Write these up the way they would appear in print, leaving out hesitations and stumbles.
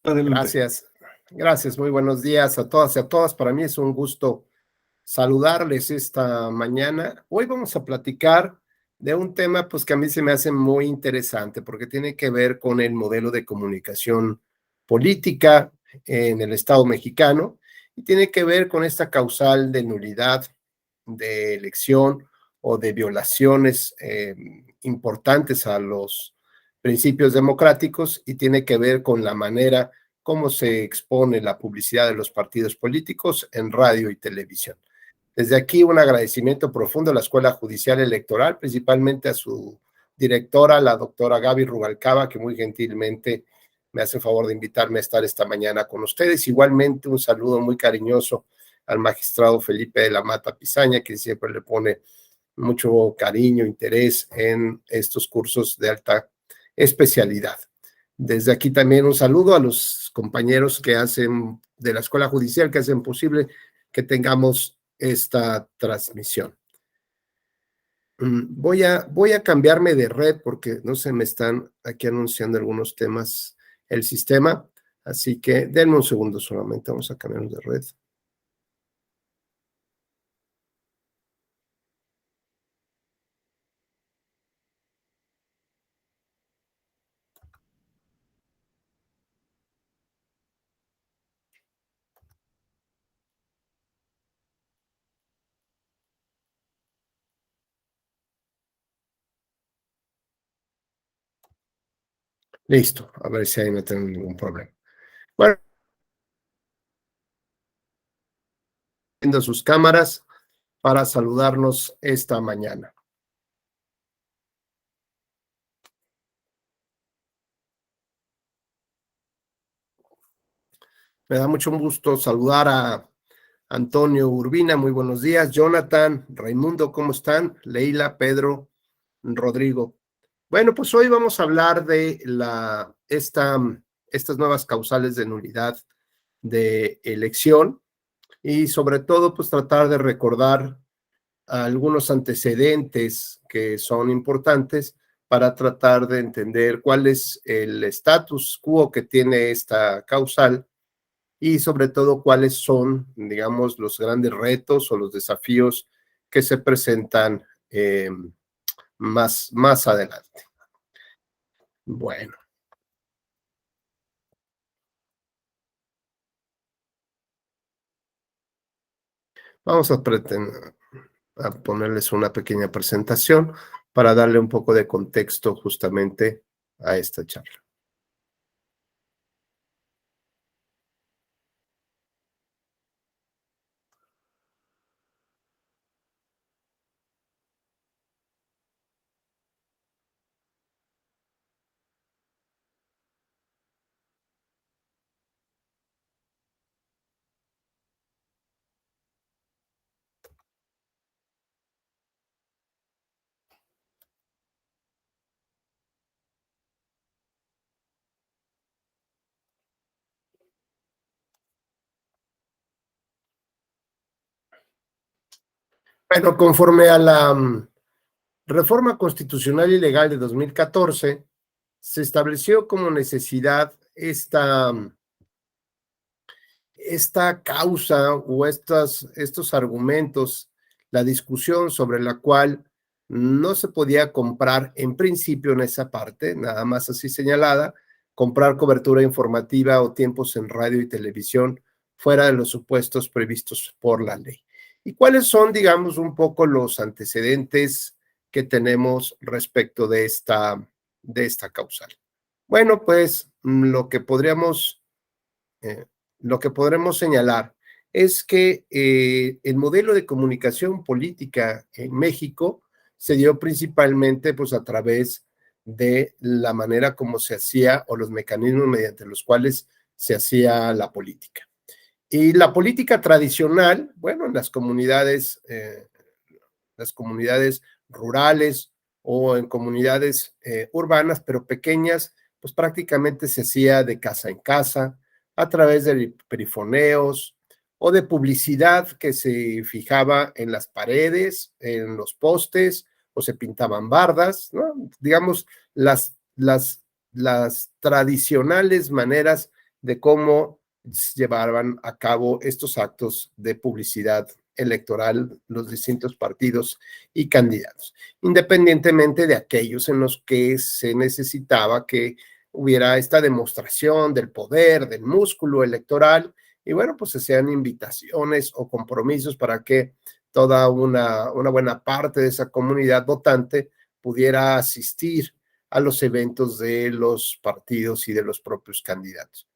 Adelante. Gracias, muy buenos días a todas y a todas. Para mí es un gusto saludarles esta mañana. Hoy vamos a platicar de un tema pues que a mí se me hace muy interesante porque tiene que ver con el modelo de comunicación política en el Estado mexicano y tiene que ver con esta causal de nulidad de elección o de violaciones importantes a los principios democráticos y tiene que ver con la manera cómo se expone la publicidad de los partidos políticos en radio y televisión. Desde aquí un agradecimiento profundo a la Escuela Judicial Electoral, principalmente a su directora, la doctora Gaby Rubalcaba, que muy gentilmente me hace el favor de invitarme a estar esta mañana con ustedes. Igualmente un saludo muy cariñoso al magistrado Felipe de la Mata Pizaña, que siempre le pone mucho cariño, interés en estos cursos de alta especialidad. Desde aquí también un saludo a los compañeros que hacen de la Escuela Judicial, que hacen posible que tengamos esta transmisión. Voy a cambiarme de red porque no se me están aquí anunciando algunos temas el sistema, así que denme un segundo solamente, vamos a cambiarnos de red. Listo, a ver si ahí no tengo ningún problema. Bueno, viendo sus cámaras para saludarnos esta mañana. Me da mucho gusto saludar a Antonio Urbina, muy buenos días. Jonathan, Raimundo, ¿cómo están? Leila, Pedro, Rodrigo. Bueno, pues hoy vamos a hablar de estas nuevas causales de nulidad de elección y sobre todo pues tratar de recordar algunos antecedentes que son importantes para tratar de entender cuál es el status quo que tiene esta causal y sobre todo cuáles son, digamos, los grandes retos o los desafíos que se presentan más adelante. Bueno. Vamos a ponerles una pequeña presentación para darle un poco de contexto justamente a esta charla. Bueno, conforme a la Reforma Constitucional y Legal de 2014, se estableció como necesidad esta causa o estos argumentos, la discusión sobre la cual no se podía comprar en principio en esa parte, nada más así señalada, comprar cobertura informativa o tiempos en radio y televisión fuera de los supuestos previstos por la ley. ¿Y cuáles son, digamos, un poco los antecedentes que tenemos respecto de esta causal? Bueno, pues eh, lo que podremos señalar es que el modelo de comunicación política en México se dio principalmente pues a través de la manera como se hacía o los mecanismos mediante los cuales se hacía la política. Y la política tradicional, bueno, en las comunidades rurales o en comunidades urbanas, pero pequeñas, pues prácticamente se hacía de casa en casa, a través de perifoneos o de publicidad que se fijaba en las paredes, en los postes, o se pintaban bardas, ¿no? Digamos, las tradicionales maneras de cómo llevaban a cabo estos actos de publicidad electoral los distintos partidos y candidatos, independientemente de aquellos en los que se necesitaba que hubiera esta demostración del poder, del músculo electoral, y bueno, pues se hacían invitaciones o compromisos para que toda una buena parte de esa comunidad votante pudiera asistir a los eventos de los partidos y de los propios candidatos.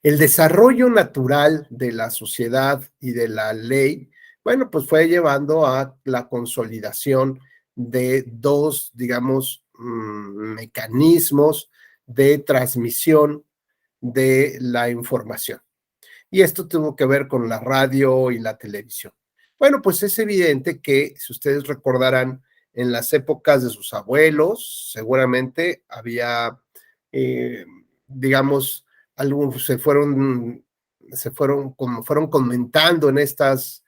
El desarrollo natural de la sociedad y de la ley, bueno, pues fue llevando a la consolidación de dos, digamos, mecanismos de transmisión de la información. Y esto tuvo que ver con la radio y la televisión. Bueno, pues es evidente que, si ustedes recordarán, en las épocas de sus abuelos, seguramente había, eh, digamos, algunos como fueron comentando en estas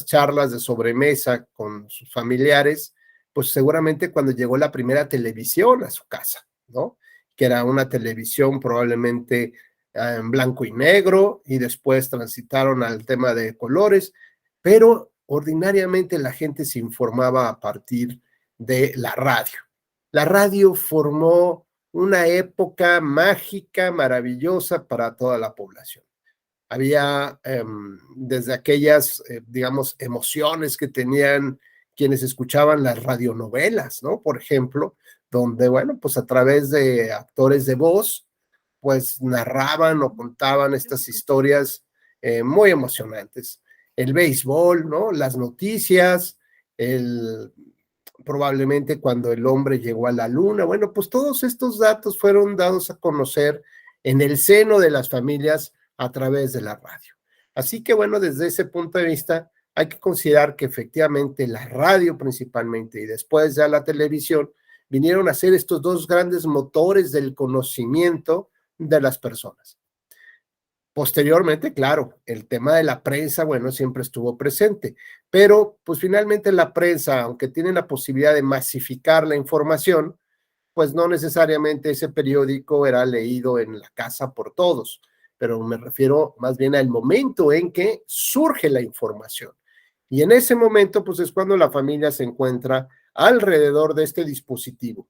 charlas de sobremesa con sus familiares, pues seguramente cuando llegó la primera televisión a su casa, ¿no? Que era una televisión probablemente en blanco y negro, y después transitaron al tema de colores, pero ordinariamente la gente se informaba a partir de la radio. La radio formó una época mágica, maravillosa para toda la población. Había desde aquellas, digamos, emociones que tenían quienes escuchaban las radionovelas, ¿no? Por ejemplo, donde, bueno, pues a través de actores de voz, pues narraban o contaban estas historias muy emocionantes. El béisbol, ¿no? Las noticias, el, probablemente cuando el hombre llegó a la luna. Bueno, pues todos estos datos fueron dados a conocer en el seno de las familias a través de la radio. Así que bueno, desde ese punto de vista, hay que considerar que efectivamente la radio principalmente y después ya la televisión vinieron a ser estos dos grandes motores del conocimiento de las personas. Posteriormente, claro, el tema de la prensa, bueno, siempre estuvo presente, pero pues finalmente la prensa, aunque tiene la posibilidad de masificar la información, pues no necesariamente ese periódico era leído en la casa por todos, pero me refiero más bien al momento en que surge la información. Y en ese momento, pues es cuando la familia se encuentra alrededor de este dispositivo,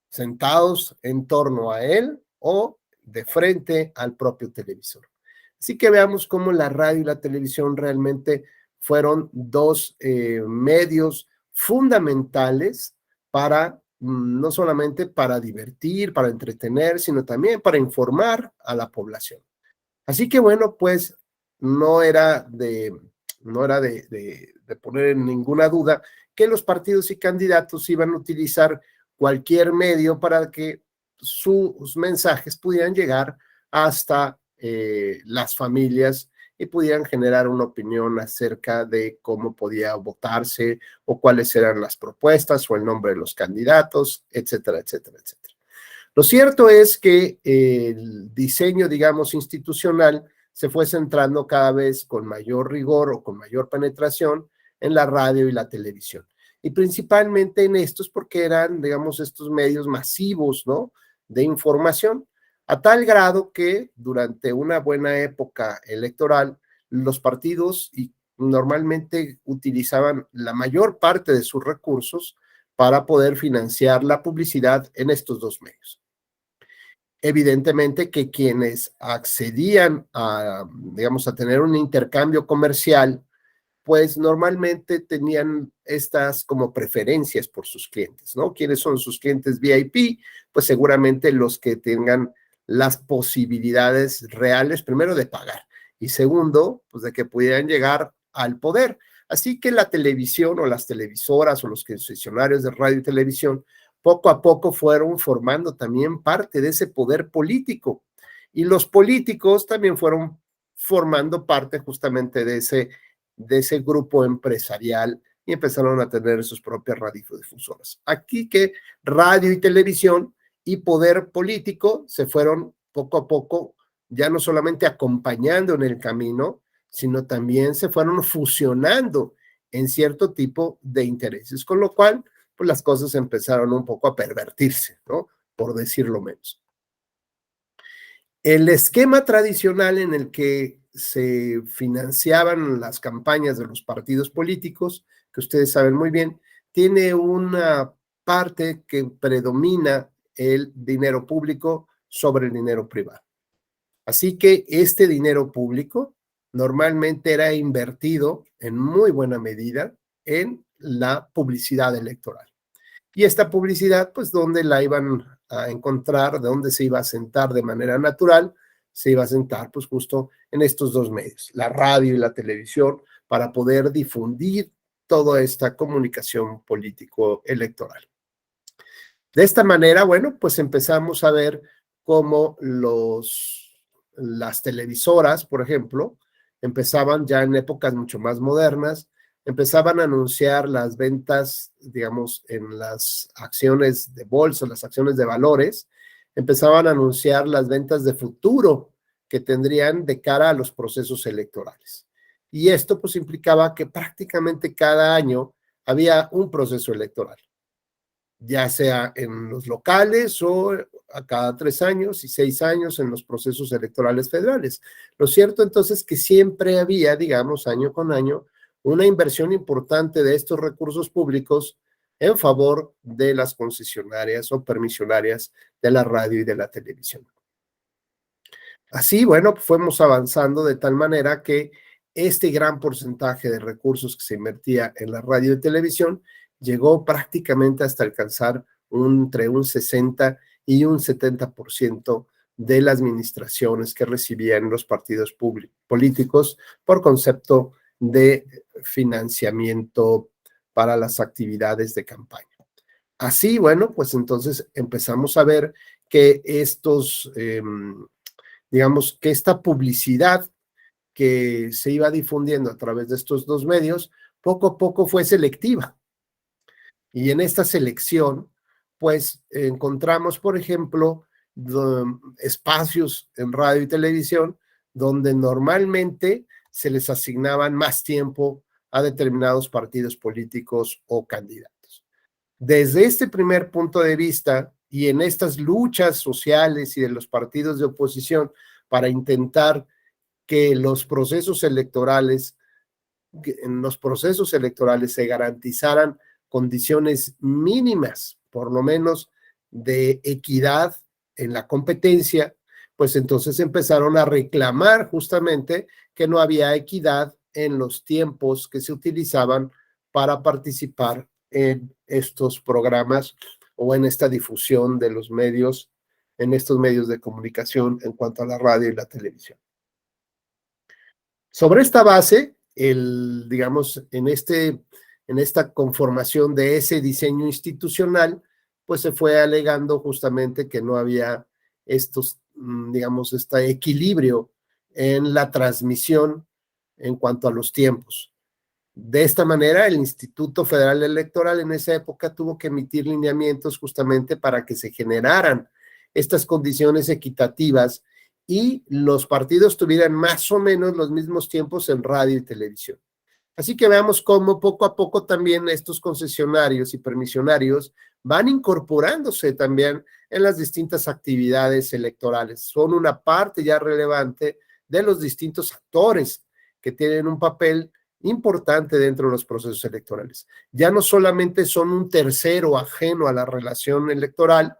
sentados en torno a él o de frente al propio televisor. Así que veamos cómo la radio y la televisión realmente fueron dos medios fundamentales para no solamente para divertir, para entretener, sino también para informar a la población. Así que bueno, pues no era de, no era de poner en ninguna duda que los partidos y candidatos iban a utilizar cualquier medio para que sus mensajes pudieran llegar hasta las familias y pudieran generar una opinión acerca de cómo podía votarse o cuáles eran las propuestas o el nombre de los candidatos, etcétera, etcétera, etcétera. Lo cierto es que el diseño, digamos, institucional se fue centrando cada vez con mayor rigor o con mayor penetración en la radio y la televisión. Y principalmente en estos porque eran, digamos, estos medios masivos, ¿no? De información, a tal grado que durante una buena época electoral, los partidos normalmente utilizaban la mayor parte de sus recursos para poder financiar la publicidad en estos dos medios. Evidentemente que quienes accedían a, digamos, a tener un intercambio comercial, pues normalmente tenían estas como preferencias por sus clientes, ¿no? ¿Quiénes son sus clientes VIP? Pues seguramente los que tengan las posibilidades reales, primero de pagar y segundo, pues de que pudieran llegar al poder. Así que la televisión o las televisoras o los concesionarios de radio y televisión poco a poco fueron formando también parte de ese poder político y los políticos también fueron formando parte justamente de ese grupo empresarial y empezaron a tener sus propias radiodifusoras. Aquí que radio y televisión y poder político se fueron poco a poco ya no solamente acompañando en el camino, sino también se fueron fusionando en cierto tipo de intereses, con lo cual pues las cosas empezaron un poco a pervertirse, ¿no? Por decirlo menos. El esquema tradicional en el que se financiaban las campañas de los partidos políticos, que ustedes saben muy bien, tiene una parte que predomina el dinero público sobre el dinero privado. Así que este dinero público normalmente era invertido en muy buena medida en la publicidad electoral. Y esta publicidad, pues, ¿dónde la iban a encontrar? ¿De dónde se iba a sentar de manera natural? Se iba a sentar, pues, justo en estos dos medios, la radio y la televisión, para poder difundir toda esta comunicación político-electoral. De esta manera, bueno, pues empezamos a ver cómo las televisoras, por ejemplo, empezaban ya en épocas mucho más modernas, empezaban a anunciar las ventas, digamos, en las acciones de bolsa, las acciones de valores, empezaban a anunciar las ventas de futuro que tendrían de cara a los procesos electorales. Y esto pues implicaba que prácticamente cada año había un proceso electoral, ya sea en los locales o a cada 3 años y 6 años en los procesos electorales federales. Lo cierto entonces que siempre había, digamos, año con año, una inversión importante de estos recursos públicos en favor de las concesionarias o permisionarias de la radio y de la televisión. Así, bueno, fuimos avanzando de tal manera que este gran porcentaje de recursos que se invertía en la radio y televisión llegó prácticamente hasta alcanzar entre un 60 y un 70% de las administraciones que recibían los partidos políticos por concepto de financiamiento para las actividades de campaña. Así, bueno, pues entonces empezamos a ver que digamos que esta publicidad que se iba difundiendo a través de estos dos medios, poco a poco fue selectiva. Y en esta selección, pues encontramos, por ejemplo, espacios en radio y televisión donde normalmente se les asignaban más tiempo a determinados partidos políticos o candidatos. Desde este primer punto de vista y en estas luchas sociales y de los partidos de oposición para intentar que los procesos electorales, en los procesos electorales se garantizaran condiciones mínimas, por lo menos de equidad en la competencia, pues entonces empezaron a reclamar justamente que no había equidad en los tiempos que se utilizaban para participar en estos programas o en esta difusión de los medios, en estos medios de comunicación en cuanto a la radio y la televisión. Sobre esta base, digamos, en esta conformación de ese diseño institucional, pues se fue alegando justamente que no había digamos, este equilibrio en la transmisión en cuanto a los tiempos. De esta manera, el Instituto Federal Electoral en esa época tuvo que emitir lineamientos justamente para que se generaran estas condiciones equitativas y los partidos tuvieran más o menos los mismos tiempos en radio y televisión. Así que veamos cómo poco a poco también estos concesionarios y permisionarios van incorporándose también en las distintas actividades electorales. Son una parte ya relevante de los distintos actores que tienen un papel importante dentro de los procesos electorales. Ya no solamente son un tercero ajeno a la relación electoral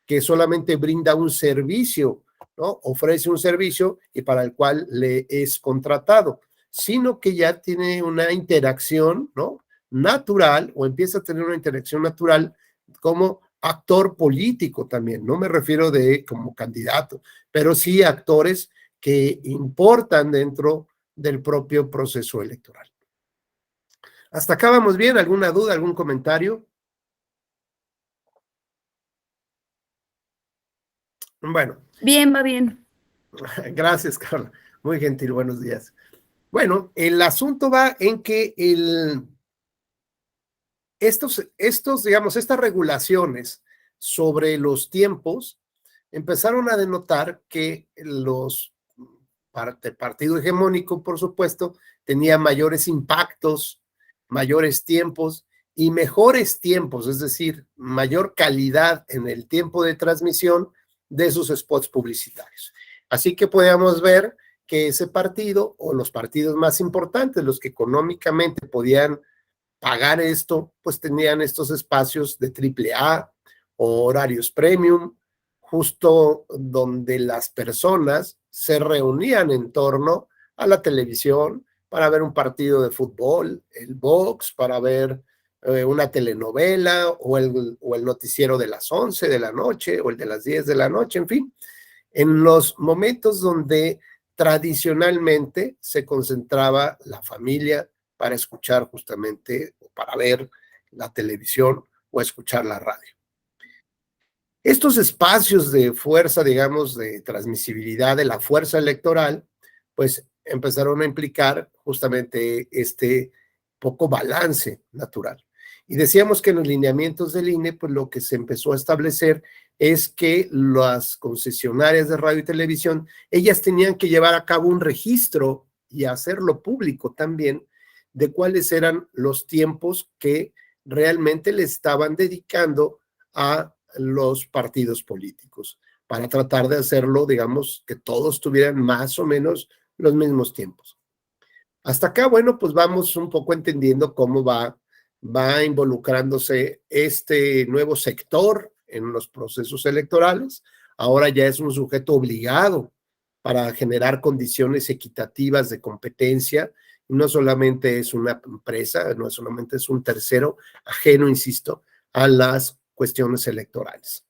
que solamente brinda un servicio, ¿no? Ofrece un servicio y para el cual le es contratado, sino que ya tiene una interacción, ¿no? Natural, o empieza a tener una interacción natural como actor político también. No me refiero de como candidato, pero sí actores que importan dentro del propio proceso electoral. ¿Hasta acá vamos bien? ¿Alguna duda, algún comentario? Bueno. Bien, va bien. Gracias, Carla. Muy gentil, buenos días. Bueno, el asunto va en que digamos, estas regulaciones sobre los tiempos empezaron a denotar que el partido hegemónico, por supuesto, tenía mayores impactos, mayores tiempos y mejores tiempos, es decir, mayor calidad en el tiempo de transmisión de sus spots publicitarios. Así que podíamos ver que ese partido o los partidos más importantes, los que económicamente podían pagar esto, pues tenían estos espacios de triple A o horarios premium, justo donde las personas se reunían en torno a la televisión para ver un partido de fútbol, el box, para ver una telenovela o el noticiero de las 11 de la noche o el de las 10 de la noche, en fin, en los momentos donde tradicionalmente se concentraba la familia para escuchar justamente o para ver la televisión o escuchar la radio. Estos espacios de fuerza, digamos, de transmisibilidad de la fuerza electoral, pues empezaron a implicar justamente este poco balance natural. Y decíamos que en los lineamientos del INE, pues lo que se empezó a establecer es que las concesionarias de radio y televisión, ellas tenían que llevar a cabo un registro y hacerlo público también de cuáles eran los tiempos que realmente le estaban dedicando a los partidos políticos, para tratar de hacerlo, digamos, que todos tuvieran más o menos los mismos tiempos. Hasta acá, bueno, pues vamos un poco entendiendo cómo va involucrándose este nuevo sector en los procesos electorales. Ahora ya es un sujeto obligado para generar condiciones equitativas de competencia. No solamente es una empresa, no solamente es un tercero ajeno, insisto, a las cuestiones electorales.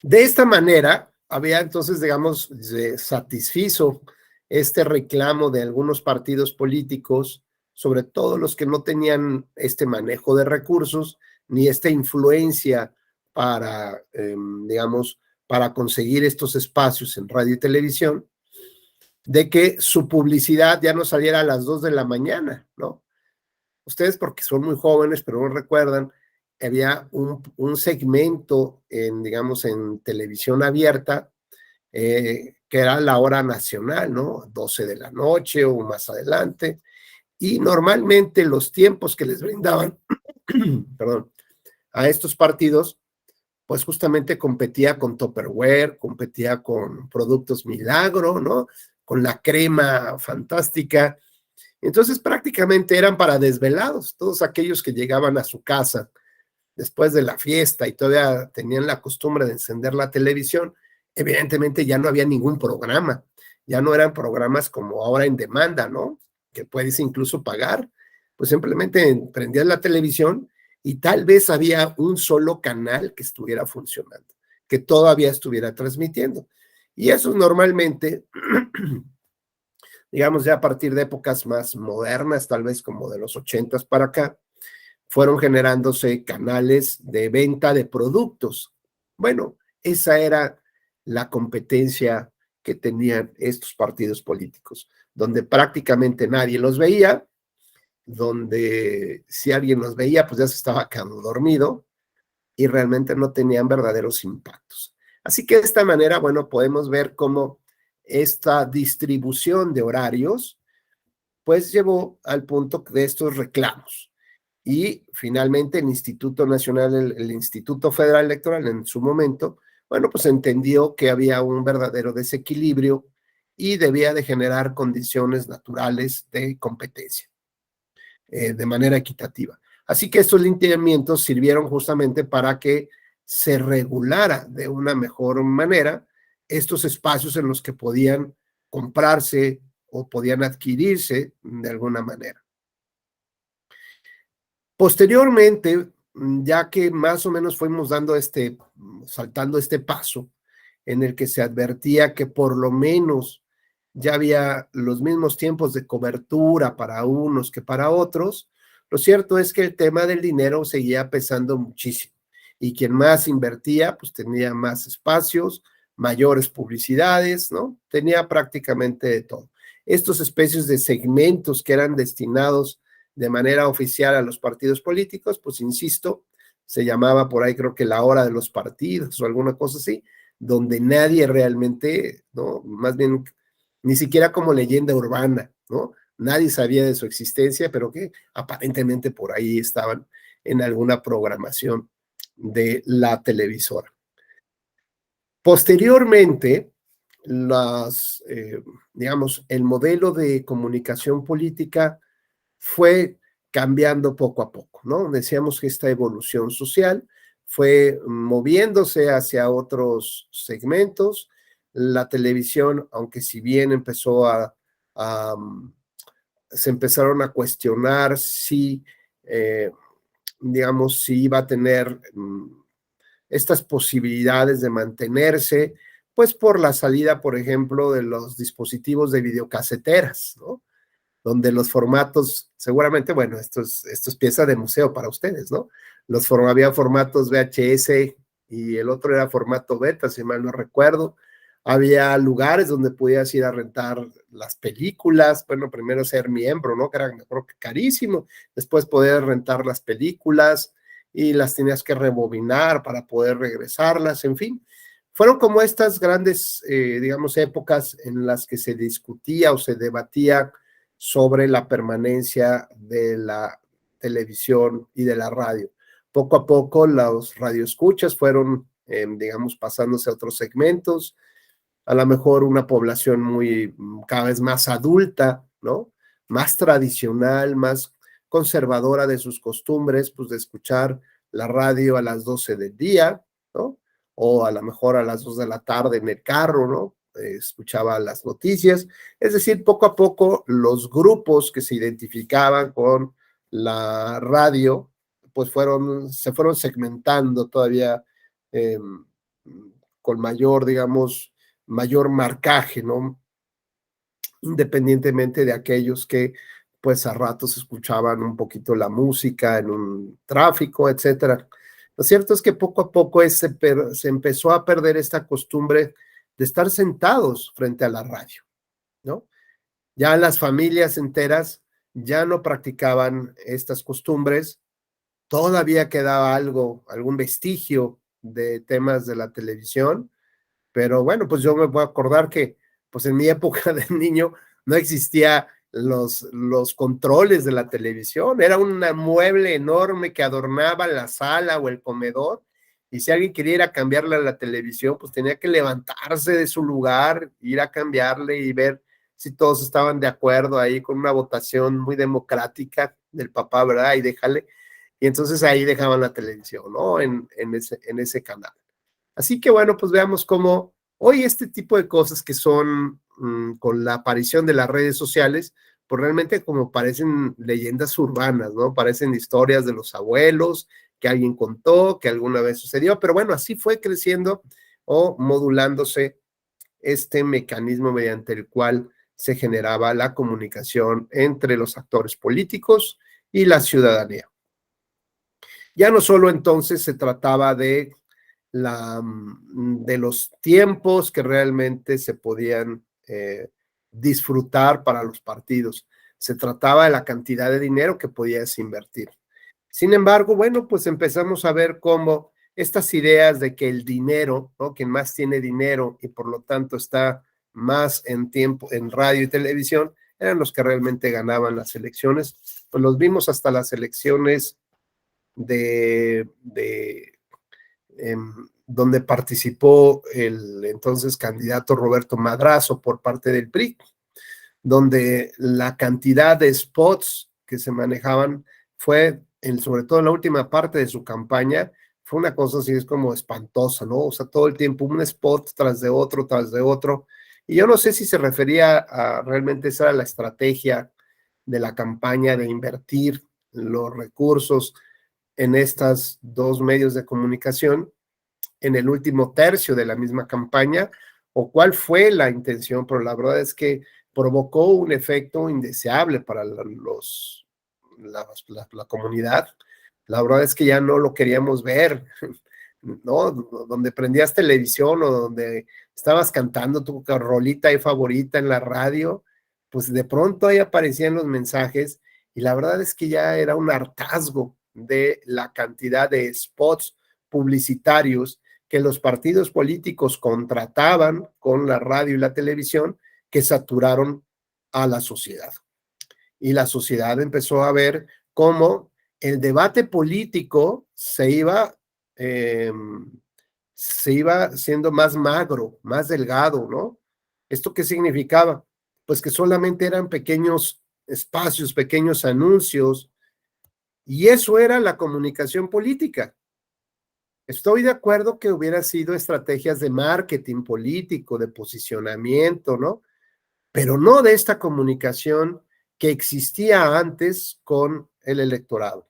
De esta manera, había entonces, digamos, se satisfizo este reclamo de algunos partidos políticos, sobre todo los que no tenían este manejo de recursos ni esta influencia para, digamos, para conseguir estos espacios en radio y televisión, de que su publicidad ya no saliera a las 2 de la mañana, ¿no? Ustedes porque son muy jóvenes, pero no recuerdan, había un segmento en, digamos, en televisión abierta, que era la hora nacional, ¿no? 12 de la noche o más adelante, y normalmente los tiempos que les brindaban, perdón, a estos partidos, pues justamente competía con Tupperware, competía con Productos Milagro, ¿no? Con la crema fantástica. Entonces prácticamente eran para desvelados, todos aquellos que llegaban a su casa después de la fiesta y todavía tenían la costumbre de encender la televisión, evidentemente ya no había ningún programa, ya no eran programas como ahora en demanda, ¿no? Que puedes incluso pagar, pues simplemente prendías la televisión y tal vez había un solo canal que estuviera funcionando, que todavía estuviera transmitiendo. Y eso normalmente digamos ya a partir de épocas más modernas, tal vez como de los 80 para acá, fueron generándose canales de venta de productos. Bueno, esa era la competencia que tenían estos partidos políticos, donde prácticamente nadie los veía, donde si alguien los veía, pues ya se estaba quedando dormido y realmente no tenían verdaderos impactos. Así que de esta manera, bueno, podemos ver cómo esta distribución de horarios, pues llevó al punto de estos reclamos. Y finalmente el Instituto Nacional, el Instituto Federal Electoral en su momento, bueno, pues entendió que había un verdadero desequilibrio y debía de generar condiciones naturales de competencia de manera equitativa. Así que estos lineamientos sirvieron justamente para que se regulara de una mejor manera estos espacios en los que podían comprarse o podían adquirirse de alguna manera. Posteriormente, ya que más o menos fuimos dando saltando este paso en el que se advertía que por lo menos ya había los mismos tiempos de cobertura para unos que para otros, lo cierto es que el tema del dinero seguía pesando muchísimo y quien más invertía, pues tenía más espacios, mayores publicidades, ¿no? Tenía prácticamente de todo. Estos especies de segmentos que eran destinados de manera oficial a los partidos políticos, pues insisto, se llamaba por ahí creo que la hora de los partidos o alguna cosa así, donde nadie realmente, ¿no? Más bien, ni siquiera como leyenda urbana, ¿no? Nadie sabía de su existencia, pero que aparentemente por ahí estaban en alguna programación de la televisora. Posteriormente, las, digamos, el modelo de comunicación política fue cambiando poco a poco, ¿no? Decíamos que esta evolución social fue moviéndose hacia otros segmentos. La televisión, aunque si bien empezó a se empezaron a cuestionar si, digamos, si iba a tener estas posibilidades de mantenerse, pues por la salida, por ejemplo, de los dispositivos de videocaseteras, ¿no? Donde los formatos, seguramente, bueno, esto es pieza de museo para ustedes, ¿no? Había formatos VHS y el otro era formato beta, si mal no recuerdo. Había lugares donde podías ir a rentar las películas, bueno, primero ser miembro, ¿no? Que era, creo que carísimo, después poder rentar las películas y las tenías que rebobinar para poder regresarlas, en fin. Fueron como estas grandes, digamos, épocas en las que se discutía o se debatía sobre la permanencia de la televisión y de la radio. Poco a poco los radioescuchas fueron, digamos, pasándose a otros segmentos, a lo mejor una población muy, cada vez más adulta, ¿no? Más tradicional, más conservadora de sus costumbres, pues de escuchar la radio a las 12 del día, ¿no? O a lo mejor a las 2 de la tarde en el carro, ¿no? Escuchaba las noticias. Es decir, poco a poco los grupos que se identificaban con la radio, pues se fueron segmentando todavía eh, con mayor, digamos, mayor marcaje, ¿no? Independientemente de aquellos que pues a ratos escuchaban un poquito la música en un tráfico, etcétera. Lo cierto es que poco a poco se empezó a perder esta costumbre de estar sentados frente a la radio, ¿no? Ya las familias enteras ya no practicaban estas costumbres, todavía quedaba algo, algún vestigio de temas de la televisión, pero bueno, pues yo me voy a acordar que pues en mi época de niño no existía los controles de la televisión, era un mueble enorme que adornaba la sala o el comedor, y si alguien quería ir a cambiarle a la televisión, pues tenía que levantarse de su lugar, ir a cambiarle y ver si todos estaban de acuerdo ahí con una votación muy democrática del papá, ¿verdad? Y déjale, y entonces ahí dejaban la televisión, ¿no? En ese canal. Así que bueno, pues veamos cómo hoy este tipo de cosas que son con la aparición de las redes sociales, pues realmente como parecen leyendas urbanas, ¿no? Parecen historias de los abuelos, que alguien contó, que alguna vez sucedió, pero bueno, así fue creciendo o modulándose este mecanismo mediante el cual se generaba la comunicación entre los actores políticos y la ciudadanía. Ya no solo entonces se trataba de los tiempos que realmente se podían disfrutar para los partidos. Se trataba de la cantidad de dinero que podías invertir. Sin embargo, bueno, pues empezamos a ver cómo estas ideas de que el dinero, ¿no? Quien más tiene dinero y por lo tanto está más en tiempo en radio y televisión, eran los que realmente ganaban las elecciones. Pues los vimos hasta las elecciones de donde participó el entonces candidato Roberto Madrazo por parte del PRI, donde la cantidad de spots que se manejaban fue, sobre todo en la última parte de su campaña, fue una cosa así, es como espantosa, ¿no? O sea, todo el tiempo un spot tras de otro. Y yo no sé si se refería a realmente esa era la estrategia de la campaña de invertir los recursos en estos dos medios de comunicación en el último tercio de la misma campaña, o cuál fue la intención, pero la verdad es que provocó un efecto indeseable para la comunidad. La verdad es que ya no lo queríamos ver, ¿no? Donde prendías televisión o donde estabas cantando tu rolita ahí favorita en la radio, pues de pronto ahí aparecían los mensajes y la verdad es que ya era un hartazgo de la cantidad de spots publicitarios que los partidos políticos contrataban con la radio y la televisión que saturaron a la sociedad. Y la sociedad empezó a ver cómo el debate político se iba siendo más magro, más delgado, ¿no? ¿Esto qué significaba? Pues que solamente eran pequeños espacios, pequeños anuncios, y eso era la comunicación política. Estoy de acuerdo que hubiera sido estrategias de marketing político, de posicionamiento, ¿no? Pero no de esta comunicación que existía antes con el electorado,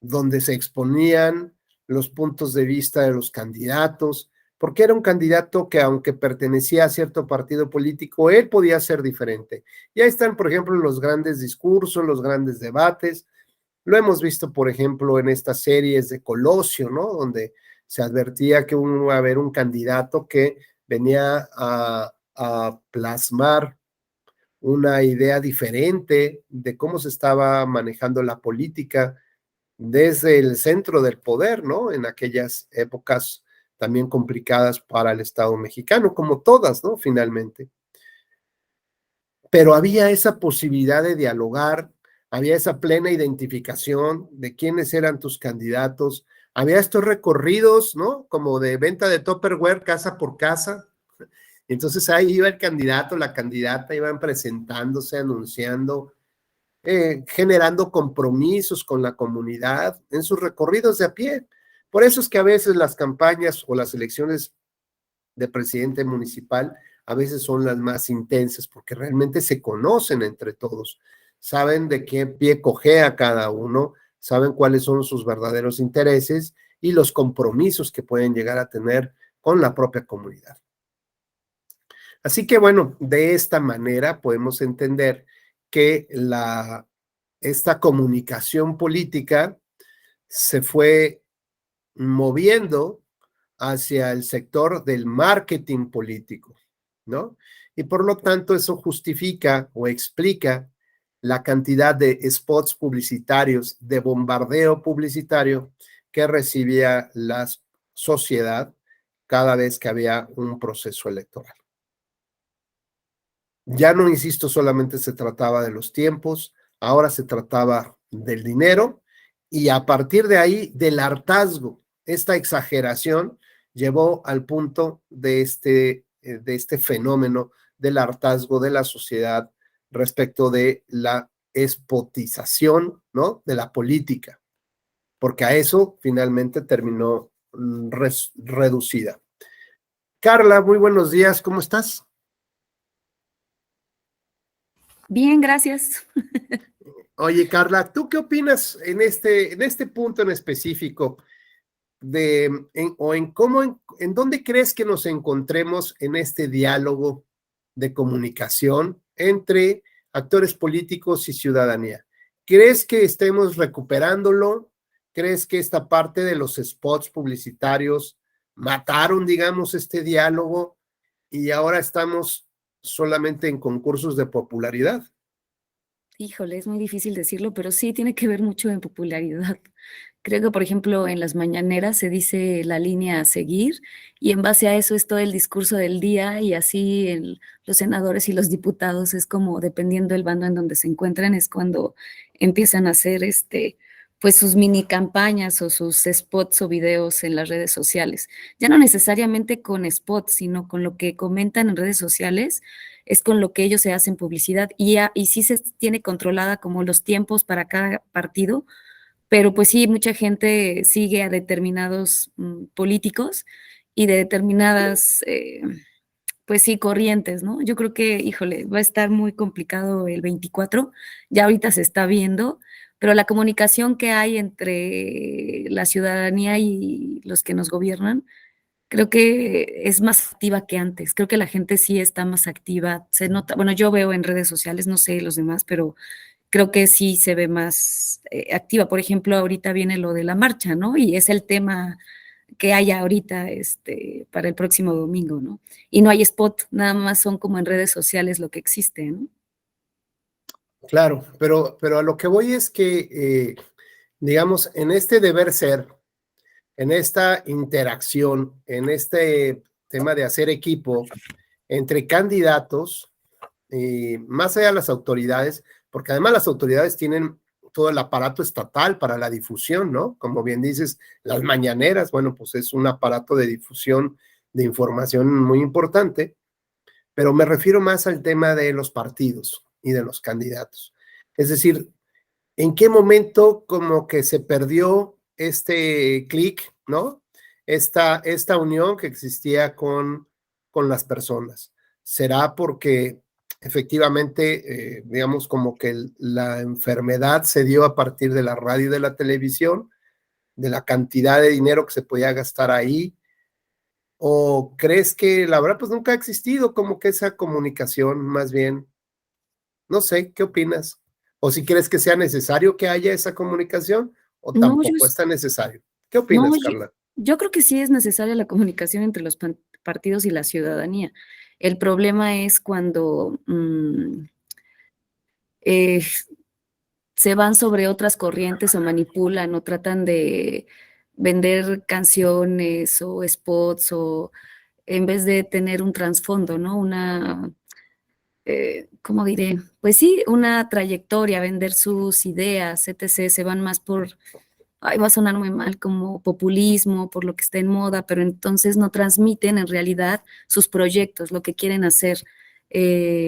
donde se exponían los puntos de vista de los candidatos, porque era un candidato que aunque pertenecía a cierto partido político, él podía ser diferente. Y ahí están, por ejemplo, los grandes discursos, los grandes debates. Lo hemos visto, por ejemplo, en estas series de Colosio, ¿no? Donde se advertía que iba a haber un candidato que venía a plasmar una idea diferente de cómo se estaba manejando la política desde el centro del poder, ¿no? En aquellas épocas también complicadas para el Estado mexicano, como todas, ¿no? Finalmente. Pero había esa posibilidad de dialogar, había esa plena identificación de quiénes eran tus candidatos, había estos recorridos, ¿no? Como de venta de Tupperware casa por casa. Entonces ahí iba el candidato, la candidata, iban presentándose, anunciando, generando compromisos con la comunidad en sus recorridos de a pie. Por eso es que a veces las campañas o las elecciones de presidente municipal a veces son las más intensas porque realmente se conocen entre todos, saben de qué pie cojea cada uno, saben cuáles son sus verdaderos intereses y los compromisos que pueden llegar a tener con la propia comunidad. Así que bueno, de esta manera podemos entender que esta comunicación política se fue moviendo hacia el sector del marketing político, ¿no? Y por lo tanto eso justifica o explica la cantidad de spots publicitarios, de bombardeo publicitario que recibía la sociedad cada vez que había un proceso electoral. Ya no, insisto, solamente se trataba de los tiempos, ahora se trataba del dinero y a partir de ahí del hartazgo. Esta exageración llevó al punto de este fenómeno del hartazgo de la sociedad respecto de la espotización, ¿no? De la política, porque a eso finalmente terminó reducida. Carla, muy buenos días, ¿cómo estás? Bien, gracias. Oye, Carla, ¿tú qué opinas en este punto en específico en dónde crees que nos encontremos en este diálogo de comunicación entre actores políticos y ciudadanía? ¿Crees que estemos recuperándolo? ¿Crees que esta parte de los spots publicitarios mataron, digamos, este diálogo y ahora estamos solamente en concursos de popularidad? Híjole, es muy difícil decirlo, pero sí tiene que ver mucho en popularidad. Creo que, por ejemplo, en las mañaneras se dice la línea a seguir y en base a eso es todo el discurso del día y así los senadores y los diputados es como, dependiendo del bando en donde se encuentren, es cuando empiezan a hacer pues sus mini campañas o sus spots o videos en las redes sociales. Ya no necesariamente con spots, sino con lo que comentan en redes sociales, es con lo que ellos se hacen publicidad y sí se tiene controlada como los tiempos para cada partido, pero pues sí, mucha gente sigue a determinados políticos y de determinadas, pues sí, corrientes, ¿no? Yo creo que, híjole, va a estar muy complicado el 24, ya ahorita se está viendo, pero la comunicación que hay entre la ciudadanía y los que nos gobiernan, creo que es más activa que antes. Creo que la gente sí está más activa. Se nota, bueno, yo veo en redes sociales, no sé los demás, pero creo que sí se ve más activa. Por ejemplo, ahorita viene lo de la marcha, ¿no? Y es el tema que hay ahorita para el próximo domingo, ¿no? Y no hay spot, nada más son como en redes sociales lo que existe, ¿no? Claro, pero a lo que voy es que, digamos, en este deber ser, en esta interacción, en este tema de hacer equipo entre candidatos, más allá de las autoridades, porque además las autoridades tienen todo el aparato estatal para la difusión, ¿no? Como bien dices, las mañaneras, bueno, pues es un aparato de difusión de información muy importante, pero me refiero más al tema de los partidos y de los candidatos. Es decir, ¿en qué momento como que se perdió este clic, ¿no? Esta unión que existía con las personas. ¿Será porque efectivamente, digamos, como que la enfermedad se dio a partir de la radio y de la televisión, de la cantidad de dinero que se podía gastar ahí? ¿O crees que la verdad pues nunca ha existido como que esa comunicación más bien? No sé, ¿qué opinas? O si crees que sea necesario que haya esa comunicación o No, tampoco es tan necesario. ¿Qué no, opinas, Carla? yo creo que sí es necesaria la comunicación entre los partidos y la ciudadanía. El problema es cuando eh, se van sobre otras corrientes o manipulan o tratan de vender canciones o spots o en vez de tener un trasfondo, ¿no? ¿Cómo diré? Pues sí, una trayectoria, vender sus ideas, etc. Se van más por, ay, va a sonar muy mal, como populismo, por lo que está en moda, pero entonces no transmiten en realidad sus proyectos, lo que quieren hacer,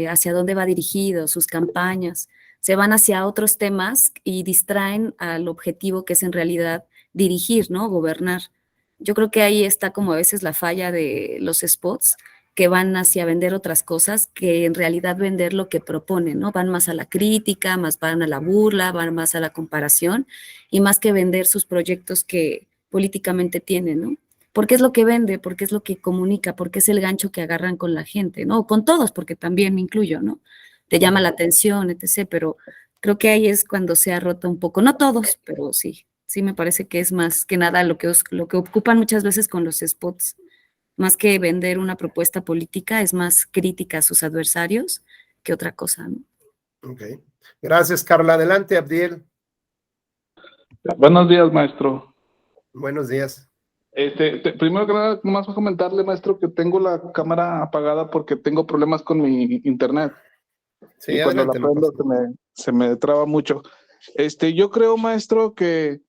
hacia dónde va dirigido, sus campañas. Se van hacia otros temas y distraen al objetivo que es en realidad dirigir, ¿no? Gobernar. Yo creo que ahí está como a veces la falla de los spots que van hacia vender otras cosas que en realidad vender lo que proponen, ¿no? Van más a la crítica, más van a la burla, van más a la comparación y más que vender sus proyectos que políticamente tienen, ¿no? Porque es lo que vende, porque es lo que comunica, porque es el gancho que agarran con la gente, ¿no? Con todos, porque también me incluyo, ¿no? Te llama la atención, etc., pero creo que ahí es cuando se ha roto un poco, no todos, pero sí, sí me parece que es más que nada lo que ocupan muchas veces con los spots, más que vender una propuesta política, es más crítica a sus adversarios que otra cosa, ¿no? Ok. Gracias, Carla. Adelante, Abdiel. Buenos días, maestro. Buenos días. Primero que nada, nomás voy a comentarle, maestro, que tengo la cámara apagada porque tengo problemas con mi internet. Sí, Y cuando la adelante, no pasa prendo nada. se me traba mucho. Yo creo, maestro, que,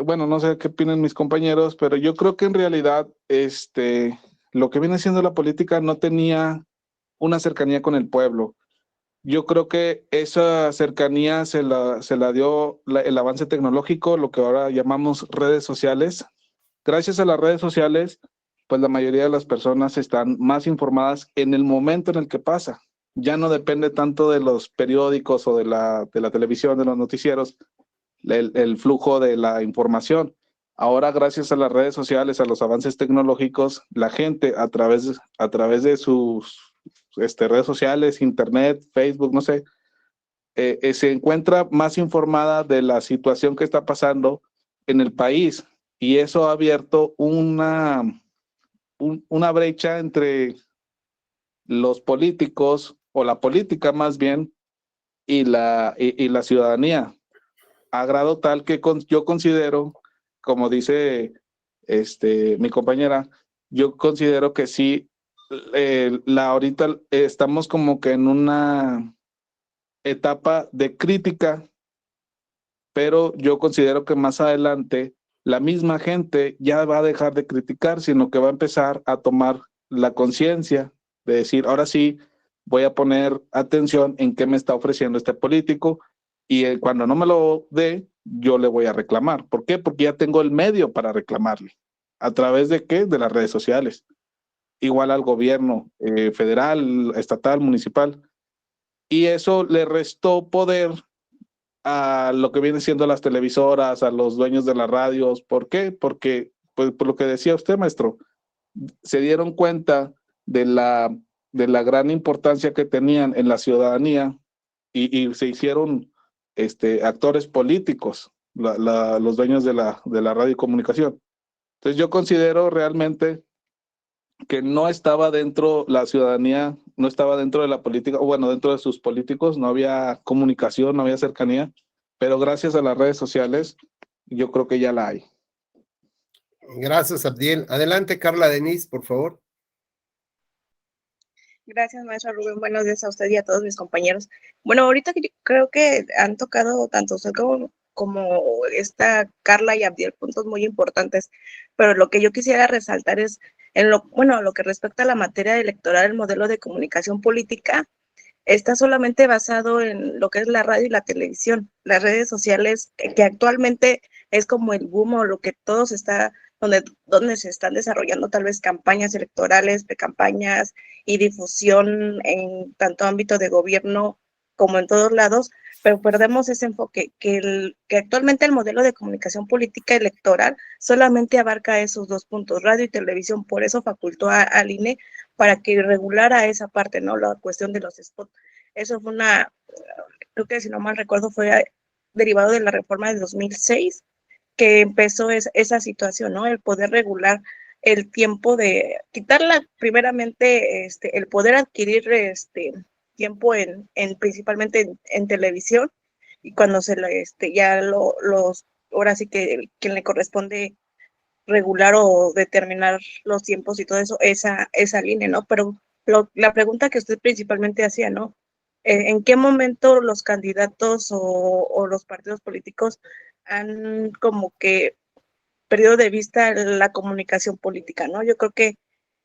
bueno, no sé qué opinan mis compañeros, pero yo creo que en realidad, lo que viene siendo la política no tenía una cercanía con el pueblo. Yo creo que esa cercanía se la dio el avance tecnológico, lo que ahora llamamos redes sociales. Gracias a las redes sociales, pues la mayoría de las personas están más informadas en el momento en el que pasa. Ya no depende tanto de los periódicos o de la televisión, de los noticieros, el flujo de la información. Ahora, gracias a las redes sociales, a los avances tecnológicos, la gente a través de sus redes sociales, internet, Facebook, no sé, se encuentra más informada de la situación que está pasando en el país y eso ha abierto una brecha entre los políticos o la política más bien y la ciudadanía a grado tal que yo considero, como dice mi compañera, yo considero que sí, ahorita estamos como que en una etapa de crítica, pero yo considero que más adelante la misma gente ya va a dejar de criticar, sino que va a empezar a tomar la conciencia de decir, ahora sí, voy a poner atención en qué me está ofreciendo este político y cuando no me lo dé, yo le voy a reclamar. ¿Por qué? Porque ya tengo el medio para reclamarle. ¿A través de qué? De las redes sociales. Igual al gobierno federal, estatal, municipal. Y eso le restó poder a lo que viene siendo las televisoras, a los dueños de las radios. ¿Por qué? Porque, pues, por lo que decía usted, maestro, se dieron cuenta de de la gran importancia que tenían en la ciudadanía y se hicieron actores políticos, los dueños de la radio y comunicación. Entonces yo considero realmente que no estaba dentro, la ciudadanía no estaba dentro de la política, o bueno, dentro de sus políticos, no había comunicación, no había cercanía, pero gracias a las redes sociales, yo creo que ya la hay. Gracias, Abdiel. Adelante, Carla Denise, por favor. Gracias, maestro Rubén. Buenos días a usted y a todos mis compañeros. Bueno, ahorita creo que han tocado tanto usted como esta Carla y Abdiel puntos muy importantes, pero lo que yo quisiera resaltar es Bueno, lo que respecta a la materia electoral, el modelo de comunicación política está solamente basado en lo que es la radio y la televisión, las redes sociales, que actualmente es como el boom o lo que todos está, donde se están desarrollando tal vez campañas electorales, precampañas y difusión en tanto ámbito de gobierno como en todos lados, pero perdemos ese enfoque, que actualmente el modelo de comunicación política electoral solamente abarca esos dos puntos, radio y televisión, por eso facultó al INE para que regulara esa parte, ¿no? La cuestión de los spots. Eso fue creo que si no mal recuerdo, fue derivado de la reforma de 2006, que empezó esa situación, ¿no? El poder regular el tiempo de quitarla primeramente, el poder adquirir tiempo principalmente en televisión, y cuando ya ahora sí que quien le corresponde regular o determinar los tiempos y todo eso, esa línea, ¿no? Pero la pregunta que usted principalmente hacía, ¿no? ¿En qué momento los candidatos o los partidos políticos han como que perdido de vista la comunicación política, ¿no? Yo creo que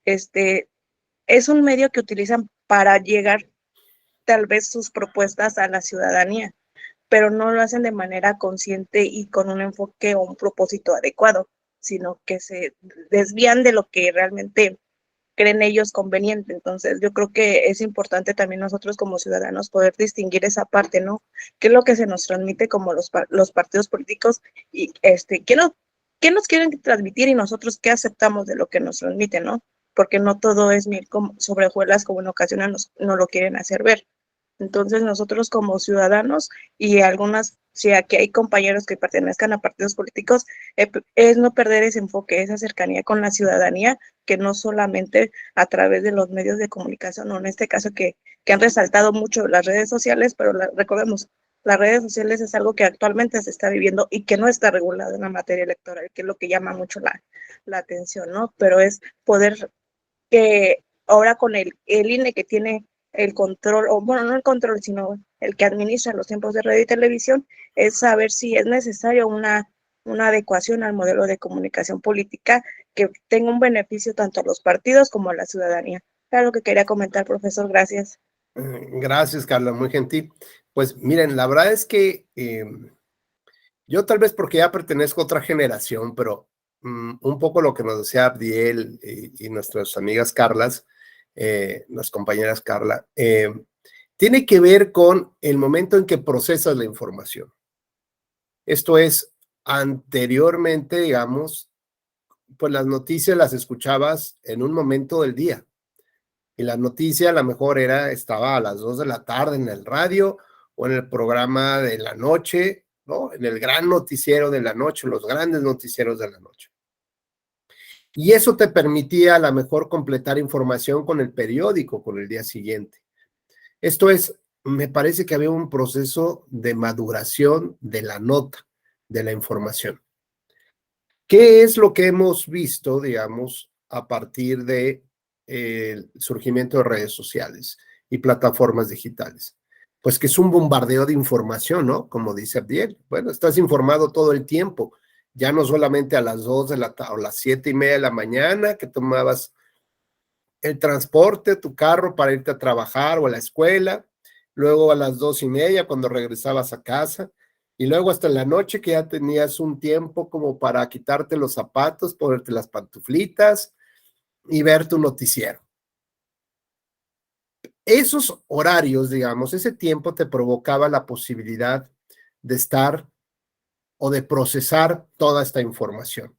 es un medio que utilizan para llegar tal vez sus propuestas a la ciudadanía, pero no lo hacen de manera consciente y con un enfoque o un propósito adecuado, sino que se desvían de lo que realmente creen ellos conveniente. Entonces, yo creo que es importante también nosotros como ciudadanos poder distinguir esa parte, ¿no? ¿Qué es lo que se nos transmite como los partidos políticos y qué nos quieren transmitir y nosotros qué aceptamos de lo que nos transmiten, ¿no? Porque no todo es miel sobre hojuelas como en ocasiones nos lo quieren hacer ver. Entonces nosotros como ciudadanos y si aquí hay compañeros que pertenezcan a partidos políticos, es no perder ese enfoque, esa cercanía con la ciudadanía, que no solamente a través de los medios de comunicación, o en este caso que han resaltado mucho las redes sociales, pero recordemos, las redes sociales es algo que actualmente se está viviendo y que no está regulado en la materia electoral, que es lo que llama mucho la atención, ¿no? Pero es poder que ahora con el INE que tiene el control, o bueno, no el control, sino el que administra los tiempos de radio y televisión, es saber si es necesario una adecuación al modelo de comunicación política que tenga un beneficio tanto a los partidos como a la ciudadanía. Era lo que quería comentar, profesor, gracias. Gracias, Carla, muy gentil. Pues miren, la verdad es que yo tal vez porque ya pertenezco a otra generación, pero un poco lo que nos decía Abdiel y nuestras amigas Carlas, las compañeras Carla, tiene que ver con el momento en que procesas la información. Esto es, anteriormente, digamos, pues las noticias las escuchabas en un momento del día. Y la noticia a lo mejor estaba a las 2 de la tarde en el radio o en el programa de la noche, ¿no? En el gran noticiero de la noche, los grandes noticieros de la noche. Y eso te permitía a lo mejor completar información con el periódico, con el día siguiente. Esto es, me parece que había un proceso de maduración de la nota, de la información. ¿Qué es lo que hemos visto, digamos, a partir de el surgimiento de redes sociales y plataformas digitales? Pues que es un bombardeo de información, ¿no? Como dice Abdiel. Bueno, estás informado todo el tiempo, ya no solamente a las 2 de la tarde o las 7:30 de la mañana que tomabas el transporte, tu carro para irte a trabajar o a la escuela, luego a las 2:30 cuando regresabas a casa, y luego hasta en la noche que ya tenías un tiempo como para quitarte los zapatos, ponerte las pantuflitas y ver tu noticiero. Esos horarios, digamos, ese tiempo te provocaba la posibilidad de estar o de procesar toda esta información.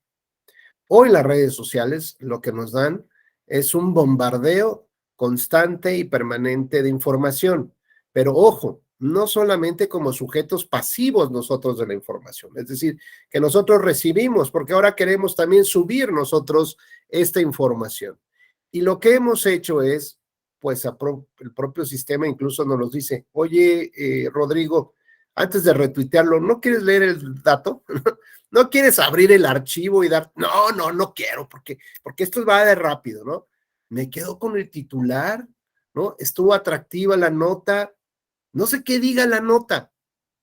Hoy las redes sociales lo que nos dan es un bombardeo constante y permanente de información, pero ojo, no solamente como sujetos pasivos nosotros de la información, es decir, que nosotros recibimos, porque ahora queremos también subir nosotros esta información. Y lo que hemos hecho es, pues el propio sistema incluso nos los dice, oye, Rodrigo, antes de retuitearlo, ¿no quieres leer el dato? ¿No quieres abrir el archivo y dar? No quiero, porque esto va de rápido, ¿no? Me quedo con el titular, ¿no? Estuvo atractiva la nota, no sé qué diga la nota,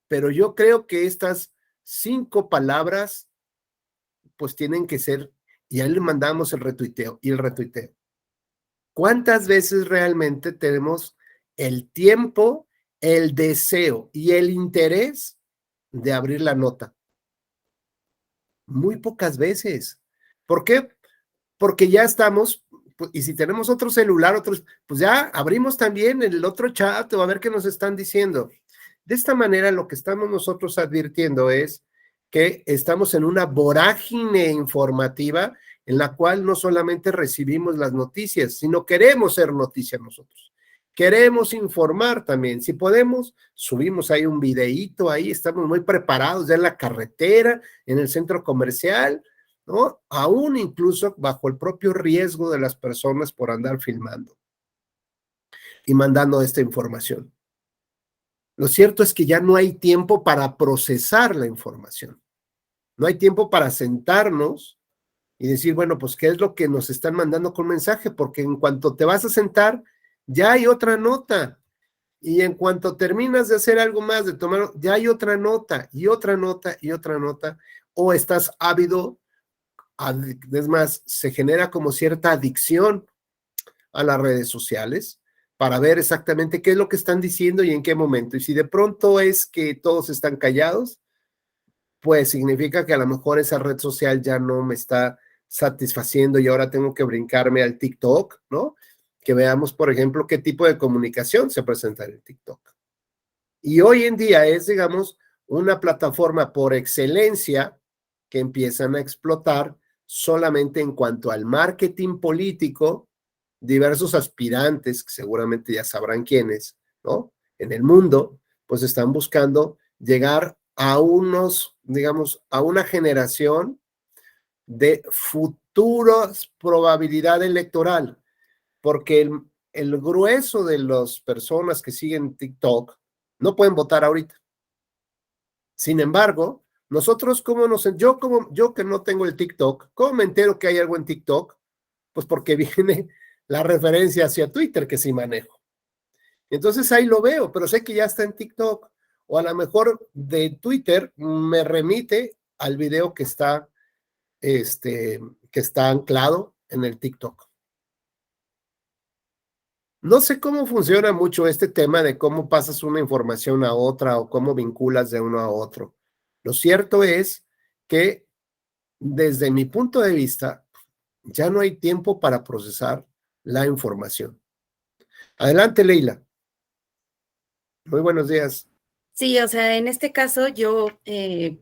pero yo creo que estas 5 palabras, pues tienen que ser y ahí le mandamos el retuiteo y el retuiteo. ¿Cuántas veces realmente tenemos el tiempo, el deseo y el interés de abrir la nota? Muy pocas veces. ¿Por qué? Porque ya estamos, y si tenemos otro celular, pues ya abrimos también el otro chat o a ver qué nos están diciendo. De esta manera, lo que estamos nosotros advirtiendo es que estamos en una vorágine informativa en la cual no solamente recibimos las noticias, sino queremos ser noticia nosotros. Queremos informar también. Si podemos, subimos ahí un videíto, ahí estamos muy preparados ya en la carretera, en el centro comercial, ¿no? Aún incluso bajo el propio riesgo de las personas por andar filmando y mandando esta información. Lo cierto es que ya no hay tiempo para procesar la información. No hay tiempo para sentarnos y decir, bueno, pues, ¿qué es lo que nos están mandando con mensaje? Porque en cuanto te vas a sentar, ya hay otra nota. Y en cuanto terminas de hacer algo más, de tomar, ya hay otra nota, y otra nota, y otra nota. O estás ávido, es más, se genera como cierta adicción a las redes sociales para ver exactamente qué es lo que están diciendo y en qué momento. Y si de pronto es que todos están callados, pues significa que a lo mejor esa red social ya no me está satisfaciendo y ahora tengo que brincarme al TikTok, ¿no? Que veamos, por ejemplo, qué tipo de comunicación se presenta en el TikTok. Y hoy en día es, digamos, una plataforma por excelencia que empiezan a explotar solamente en cuanto al marketing político. Diversos aspirantes, que seguramente ya sabrán quiénes, ¿no? En el mundo, pues están buscando llegar a unos, digamos, a una generación de futuras probabilidad electoral, porque el grueso de las personas que siguen TikTok no pueden votar ahorita. Sin embargo, nosotros, yo que no tengo el TikTok, ¿cómo me entero que hay algo en TikTok? Pues porque viene la referencia hacia Twitter que sí manejo. Entonces ahí lo veo, pero sé que ya está en TikTok. O a lo mejor de Twitter me remite al video que está anclado en el TikTok. No sé cómo funciona mucho este tema de cómo pasas una información a otra o cómo vinculas de uno a otro. Lo cierto es que desde mi punto de vista ya no hay tiempo para procesar la información. Adelante, Leila. Muy buenos días. Sí, o sea, en este caso yo,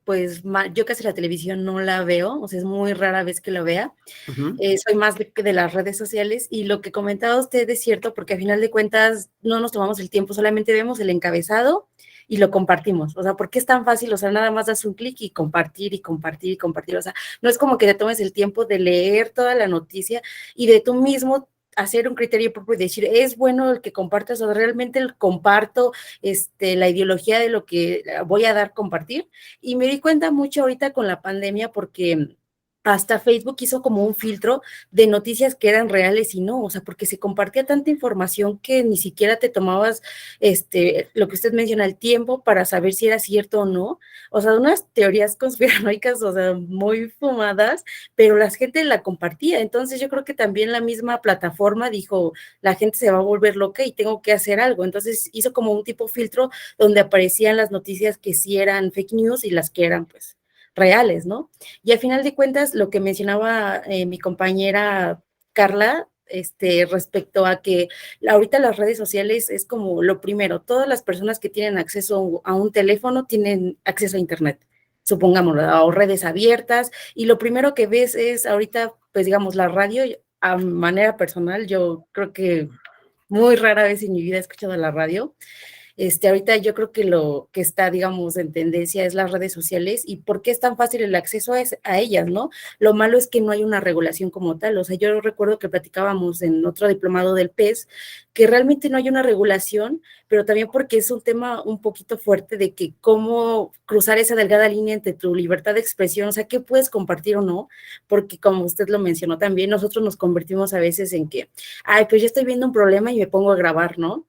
pues, yo casi la televisión no la veo, o sea, es muy rara vez que la vea. Uh-huh. Soy más de las redes sociales y lo que comentaba usted es cierto porque a final de cuentas no nos tomamos el tiempo, solamente vemos el encabezado y lo compartimos. O sea, ¿por qué es tan fácil? O sea, nada más das un clic y compartir y compartir y compartir. O sea, no es como que te tomes el tiempo de leer toda la noticia y de tú mismo hacer un criterio propio y decir, es bueno el que compartas o realmente el comparto la ideología de lo que voy a dar compartir. Y me di cuenta mucho ahorita con la pandemia porque hasta Facebook hizo como un filtro de noticias que eran reales y no, o sea, porque se compartía tanta información que ni siquiera te tomabas, lo que usted menciona, el tiempo para saber si era cierto o no, o sea, unas teorías conspiranoicas, o sea, muy fumadas, pero la gente la compartía, entonces yo creo que también la misma plataforma dijo, la gente se va a volver loca y tengo que hacer algo, entonces hizo como un tipo filtro donde aparecían las noticias que sí eran fake news y las que eran, pues, reales, ¿no? Y al final de cuentas, lo que mencionaba mi compañera Carla, respecto a que ahorita las redes sociales es como lo primero, todas las personas que tienen acceso a un teléfono tienen acceso a internet, supongamos, o redes abiertas, y lo primero que ves es ahorita, pues digamos, la radio, a manera personal, yo creo que muy rara vez en mi vida he escuchado la radio. Ahorita yo creo que lo que está, digamos, en tendencia es las redes sociales y por qué es tan fácil el acceso a ellas, ¿no? Lo malo es que no hay una regulación como tal, o sea, yo recuerdo que platicábamos en otro diplomado del PES, que realmente no hay una regulación, pero también porque es un tema un poquito fuerte de que cómo cruzar esa delgada línea entre tu libertad de expresión, o sea, qué puedes compartir o no, porque como usted lo mencionó también, nosotros nos convertimos a veces en que, ay, pues yo estoy viendo un problema y me pongo a grabar, ¿no?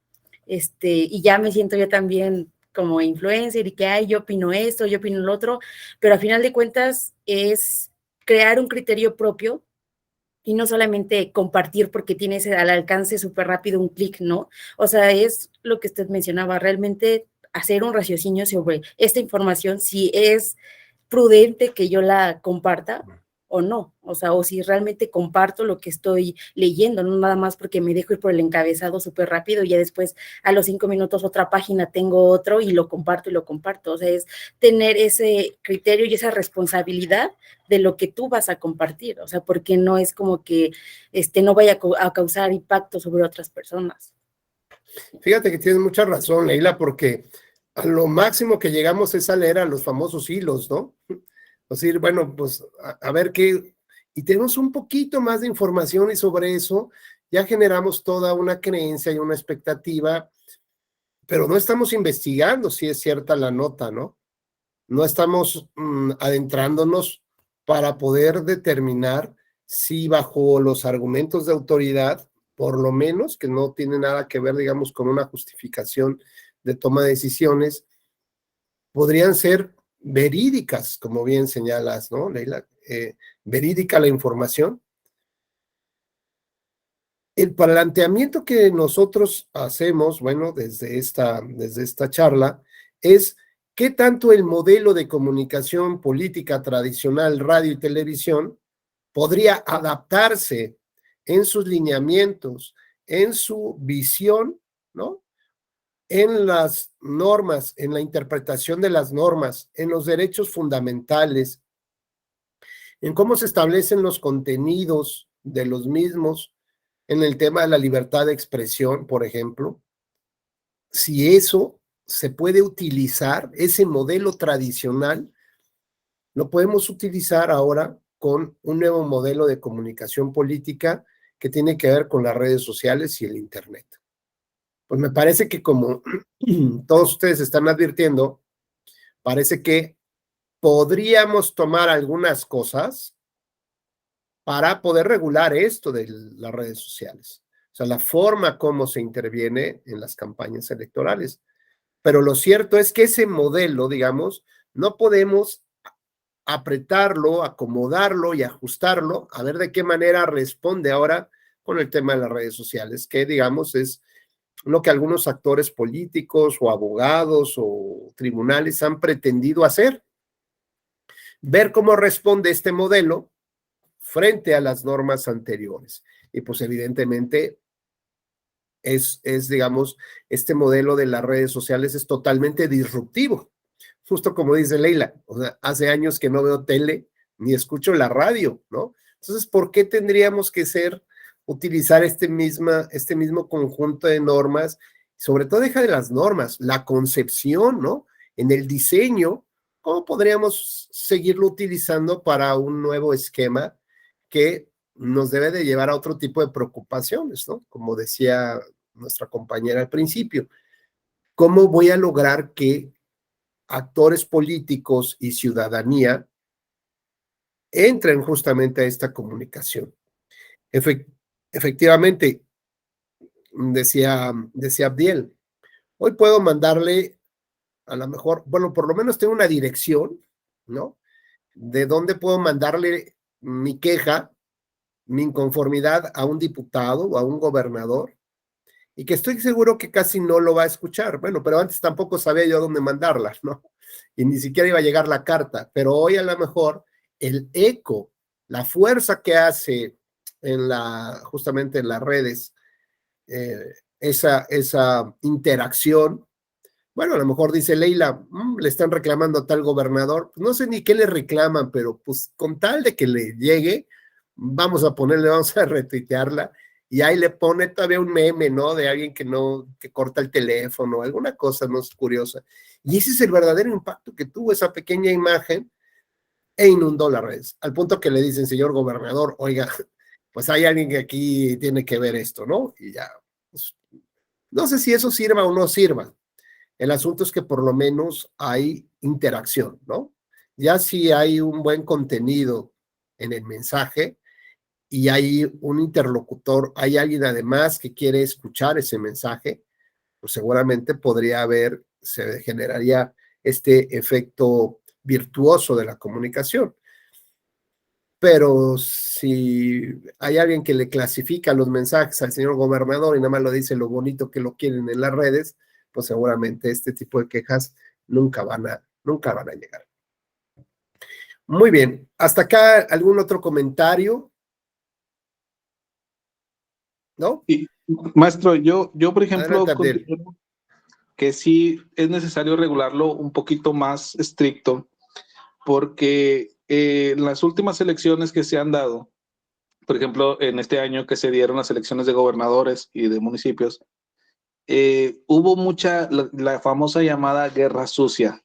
Y ya me siento yo también como influencer y que, ay, yo opino esto, yo opino lo otro, pero a final de cuentas es crear un criterio propio y no solamente compartir porque tienes al alcance súper rápido un clic, ¿no? O sea, es lo que usted mencionaba, realmente hacer un raciocinio sobre esta información, si es prudente que yo la comparta o no, o sea, o si realmente comparto lo que estoy leyendo, no nada más porque me dejo ir por el encabezado súper rápido y ya después a los 5 minutos otra página tengo otro y lo comparto, o sea, es tener ese criterio y esa responsabilidad de lo que tú vas a compartir, o sea, porque no es como que no vaya a causar impacto sobre otras personas. Fíjate que tienes mucha razón, Leila, porque a lo máximo que llegamos es a leer a los famosos hilos, ¿no? O sea, bueno, pues a ver qué, y tenemos un poquito más de información y sobre eso ya generamos toda una creencia y una expectativa, pero no estamos investigando si es cierta la nota, ¿no? No estamos adentrándonos para poder determinar si bajo los argumentos de autoridad, por lo menos, que no tiene nada que ver, digamos, con una justificación de toma de decisiones, podrían ser verídicas, como bien señalas, ¿no, Leila? Verídica la información. El planteamiento que nosotros hacemos, bueno, desde esta charla, es qué tanto el modelo de comunicación política tradicional, radio y televisión, podría adaptarse en sus lineamientos, en su visión, ¿no? En las normas, en la interpretación de las normas, en los derechos fundamentales, en cómo se establecen los contenidos de los mismos, en el tema de la libertad de expresión, por ejemplo, si eso se puede utilizar, ese modelo tradicional, lo podemos utilizar ahora con un nuevo modelo de comunicación política que tiene que ver con las redes sociales y el Internet. Pues me parece que como todos ustedes están advirtiendo, parece que podríamos tomar algunas cosas para poder regular esto de las redes sociales. O sea, la forma como se interviene en las campañas electorales. Pero lo cierto es que ese modelo, digamos, no podemos apretarlo, acomodarlo y ajustarlo, a ver de qué manera responde ahora con el tema de las redes sociales, que digamos es lo que algunos actores políticos o abogados o tribunales han pretendido hacer. Ver cómo responde este modelo frente a las normas anteriores. Y pues evidentemente digamos, este modelo de las redes sociales es totalmente disruptivo. Justo como dice Leila, o sea, hace años que no veo tele ni escucho la radio, ¿no? Entonces, ¿por qué tendríamos que utilizar este mismo conjunto de normas? Sobre todo deja de las normas, la concepción, ¿no? En el diseño, ¿cómo podríamos seguirlo utilizando para un nuevo esquema que nos debe de llevar a otro tipo de preocupaciones, ¿no? Como decía nuestra compañera al principio, ¿cómo voy a lograr que actores políticos y ciudadanía entren justamente a esta comunicación? Efectivamente, decía Abdiel, hoy puedo mandarle a lo mejor, bueno, por lo menos tengo una dirección, ¿no? De dónde puedo mandarle mi queja, mi inconformidad a un diputado o a un gobernador, y que estoy seguro que casi no lo va a escuchar. Bueno, pero antes tampoco sabía yo dónde mandarla, ¿no? Y ni siquiera iba a llegar la carta, pero hoy a lo mejor el eco, la fuerza que hace justamente en las redes, esa interacción, bueno, a lo mejor dice Leila, le están reclamando a tal gobernador, no sé ni qué le reclaman, pero pues con tal de que le llegue, vamos a retuitearla, y ahí le pone todavía un meme, ¿no? De alguien que corta el teléfono, alguna cosa, ¿no? Es curiosa. Y ese es el verdadero impacto que tuvo esa pequeña imagen e inundó las redes, al punto que le dicen, señor gobernador, oiga, pues hay alguien que aquí tiene que ver esto, ¿no? Y ya, pues, no sé si eso sirva o no sirva. El asunto es que por lo menos hay interacción, ¿no? Ya si hay un buen contenido en el mensaje y hay un interlocutor, hay alguien además que quiere escuchar ese mensaje, pues seguramente se generaría este efecto virtuoso de la comunicación. pero si hay alguien que le clasifica los mensajes al señor gobernador y nada más lo dice lo bonito que lo quieren en las redes, pues seguramente este tipo de quejas nunca van a llegar. Muy bien, hasta acá algún otro comentario, ¿no? Y, maestro, yo por ejemplo, Adelante, Abdel. considero que sí es necesario regularlo un poquito más estricto, porque en las últimas elecciones que se han dado, por ejemplo, en este año que se dieron las elecciones de gobernadores y de municipios, hubo mucha, la famosa llamada guerra sucia.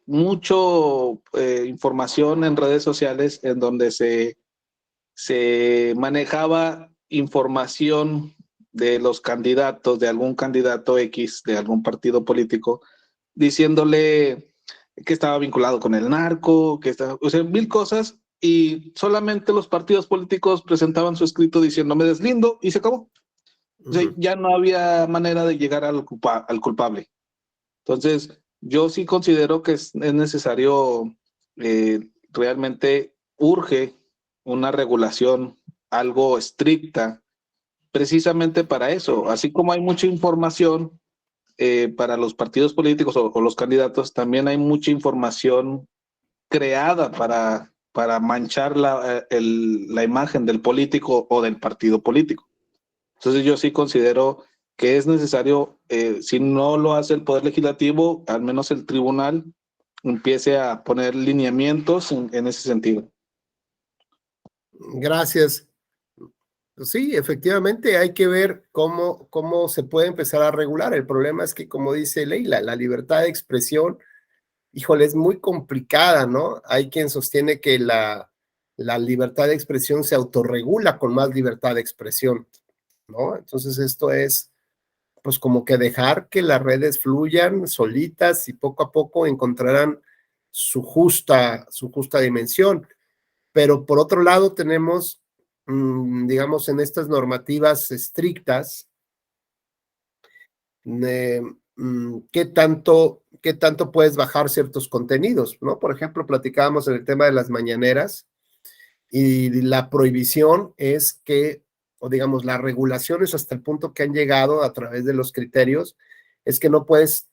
Mucho información en redes sociales en donde se manejaba información de los candidatos, de algún candidato X, de algún partido político, diciéndole que estaba vinculado con el narco, que estaba, o sea, mil cosas, y solamente los partidos políticos presentaban su escrito diciendo me deslindo y se acabó. O sea, ya no había manera de llegar al culpable. Entonces, yo sí considero que es necesario, realmente urge una regulación algo estricta, precisamente para eso. Así como hay mucha información para los partidos políticos o los candidatos, también hay mucha información creada para manchar la imagen del político o del partido político. Entonces yo sí considero que es necesario, si no lo hace el Poder Legislativo, al menos el tribunal empiece a poner lineamientos en ese sentido. Gracias. Sí, efectivamente hay que ver cómo se puede empezar a regular. El problema es que, como dice Leila, la libertad de expresión, híjole, es muy complicada, ¿no? Hay quien sostiene que la libertad de expresión se autorregula con más libertad de expresión, ¿no? Entonces esto es, pues como que dejar que las redes fluyan solitas y poco a poco encontrarán su justa dimensión. Pero por otro lado tenemos, digamos, en estas normativas estrictas, ¿qué tanto puedes bajar ciertos contenidos, ¿no? Por ejemplo, platicábamos en el tema de las mañaneras y la prohibición es que, o digamos, las regulaciones hasta el punto que han llegado a través de los criterios, es que no puedes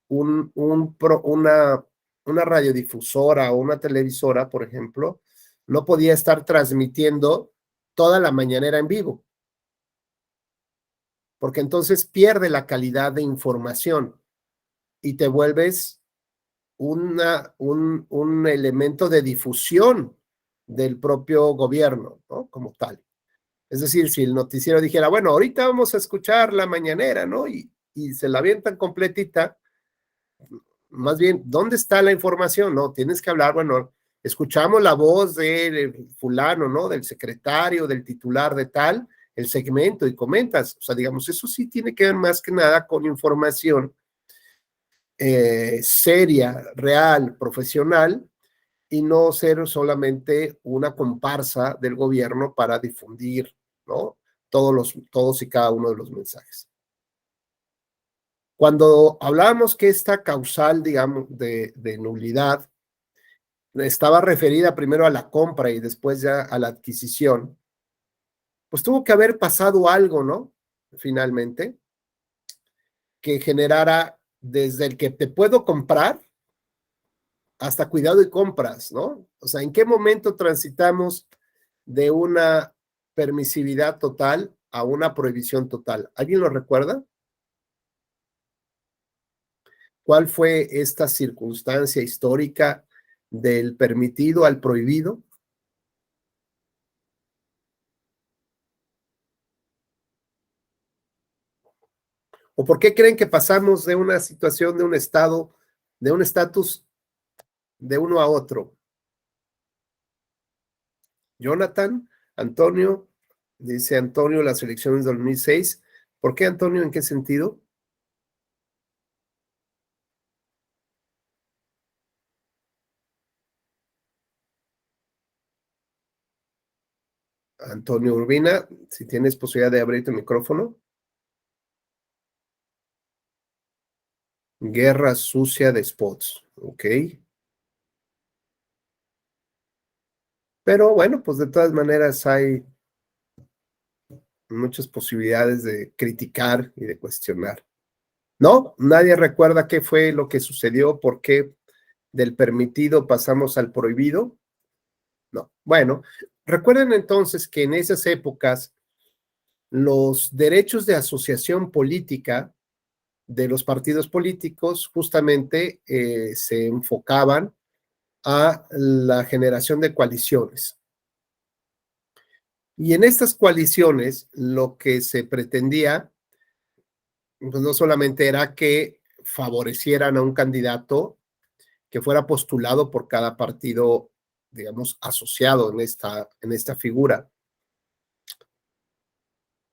una radiodifusora o una televisora, por ejemplo, no podía estar transmitiendo toda la mañanera en vivo, porque entonces pierde la calidad de información y te vuelves un elemento de difusión del propio gobierno, ¿no? Como tal. Es decir, si el noticiero dijera, bueno, ahorita vamos a escuchar la mañanera, ¿no? Y se la avientan completita, más bien, ¿dónde está la información? No, tienes que hablar, bueno, escuchamos la voz de fulano, ¿no? Del secretario, del titular de tal, el segmento y comentas. O sea, digamos, eso sí tiene que ver más que nada con información seria, real, profesional, y no ser solamente una comparsa del gobierno para difundir, ¿no? Todos y cada uno de los mensajes. Cuando hablábamos que esta causal, digamos, de nulidad estaba referida primero a la compra y después ya a la adquisición, pues tuvo que haber pasado algo, ¿no? Finalmente, que generara desde el que te puedo comprar hasta cuidado y compras, ¿no? O sea, ¿en qué momento transitamos de una permisividad total a una prohibición total? ¿Alguien lo recuerda? ¿Cuál fue esta circunstancia histórica del permitido al prohibido? ¿O por qué creen que pasamos de una situación, de un estado, de un estatus de uno a otro? Jonathan, Antonio, dice Antonio, las elecciones de 2006. ¿Por qué, Antonio? ¿En qué sentido? Antonio Urbina, si tienes posibilidad de abrir tu micrófono. Guerra sucia de spots, ok. Pero bueno, pues de todas maneras hay muchas posibilidades de criticar y de cuestionar. No, nadie recuerda qué fue lo que sucedió, por qué del permitido pasamos al prohibido. No, bueno, recuerden entonces que en esas épocas los derechos de asociación política de los partidos políticos justamente se enfocaban a la generación de coaliciones. Y en estas coaliciones lo que se pretendía, pues no solamente era que favorecieran a un candidato que fuera postulado por cada partido, digamos, asociado en esta figura.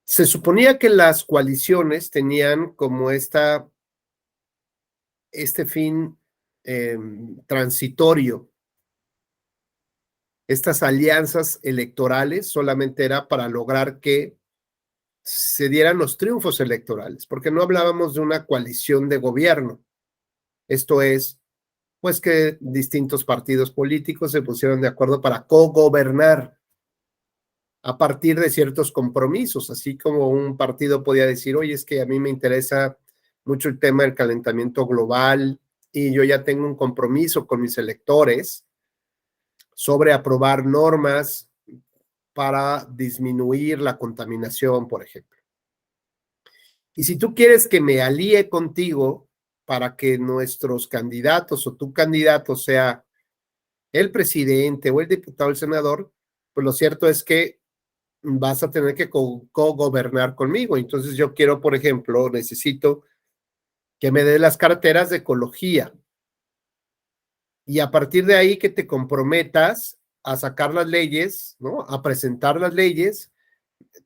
Se suponía que las coaliciones tenían como este fin transitorio. Estas alianzas electorales solamente era para lograr que se dieran los triunfos electorales, porque no hablábamos de una coalición de gobierno. Esto es, pues que distintos partidos políticos se pusieron de acuerdo para cogobernar a partir de ciertos compromisos, así como un partido podía decir, oye, es que a mí me interesa mucho el tema del calentamiento global y yo ya tengo un compromiso con mis electores sobre aprobar normas para disminuir la contaminación, por ejemplo. Y si tú quieres que me alíe contigo para que nuestros candidatos o tu candidato sea el presidente o el diputado o el senador, pues lo cierto es que vas a tener que co-gobernar conmigo. Entonces yo quiero, por ejemplo, necesito que me dé las carteras de ecología. Y a partir de ahí que te comprometas a sacar las leyes, ¿no? A presentar las leyes